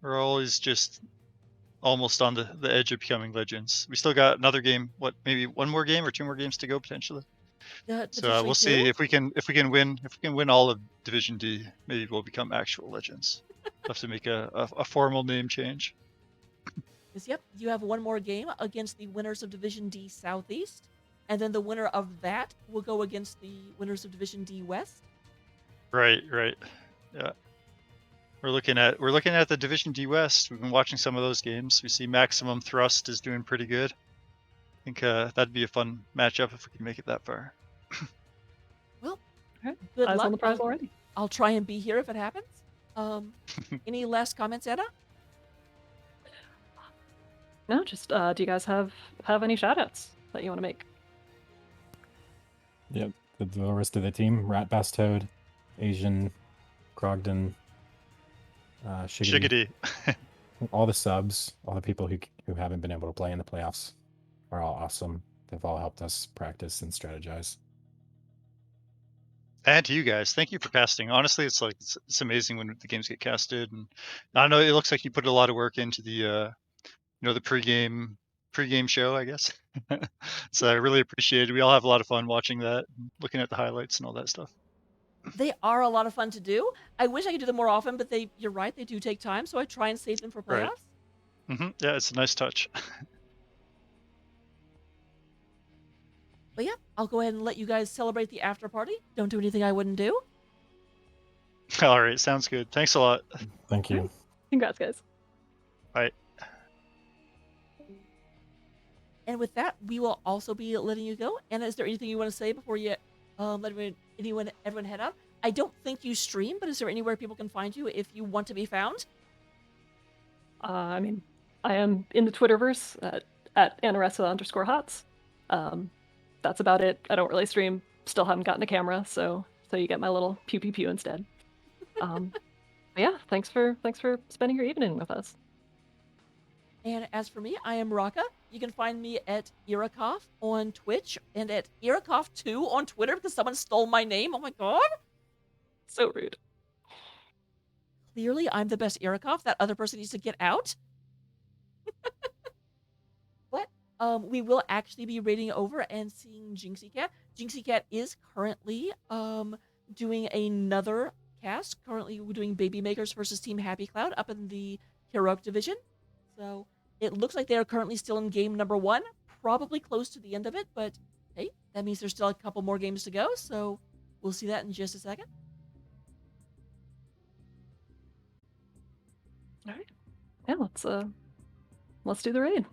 We're always just almost on the edge of becoming Legends. We still got another game. What, maybe one more game or 2 more games to go potentially? So we'll see if we can win all of Division D. Maybe we'll become actual Legends. We'll have to make a formal name change. Yep, you have one more game against the winners of Division D Southeast, and then the winner of that will go against the winners of Division D West. Right. Yeah. We're looking at the Division D West. We've been watching some of those games. We see Maximum Thrust is doing pretty good. I think that'd be a fun matchup if we can make it that far. Well, good luck. On the prize already. I'll try and be here if it happens. Any last comments, Anna? No, just do you guys have any shoutouts that you want to make? Yep, the rest of the team: Rat Bass Toad, Asian, Crogden, Shiggity. All the subs, all the people who haven't been able to play in the playoffs are all awesome. They've all helped us practice and strategize. And to you guys, thank you for casting. Honestly, it's amazing when the games get casted, and I don't know. It looks like you put a lot of work into the the pregame show, I guess. So I really appreciate it. We all have a lot of fun watching that, looking at the highlights and all that stuff. They are a lot of fun to do. I wish I could do them more often, but you're right, they do take time, so I try and save them for Right. playoffs. Yeah, it's a nice touch. But yeah, I'll go ahead and let you guys celebrate the after party. Don't do anything I wouldn't do. All right, sounds good. Thanks a lot. Thank you. Congrats, guys. Bye. And with that, we will also be letting you go. Anna, is there anything you want to say before you let everyone head out? I don't think you stream, but is there anywhere people can find you if you want to be found? I mean, I am in the Twitterverse at Anaressa_Hots. That's about it. I don't really stream. Still haven't gotten a camera, so you get my little pew pew pew instead. But yeah, thanks for spending your evening with us. And as for me, I am Raka. You can find me at Irakov on Twitch and at Irakov2 on Twitter because someone stole my name. Oh my god. So rude. Clearly, I'm the best Irakov. That other person needs to get out. But we will actually be raiding over and seeing Jinxie Cat. Jinxie Cat is currently doing another cast. Currently, we're doing Baby Makers versus Team Happy Cloud up in the Heroic Division. So it looks like they are currently still in game number 1, probably close to the end of it, but hey, that means there's still a couple more games to go, so we'll see that in just a second. All right. Yeah, let's do the raid.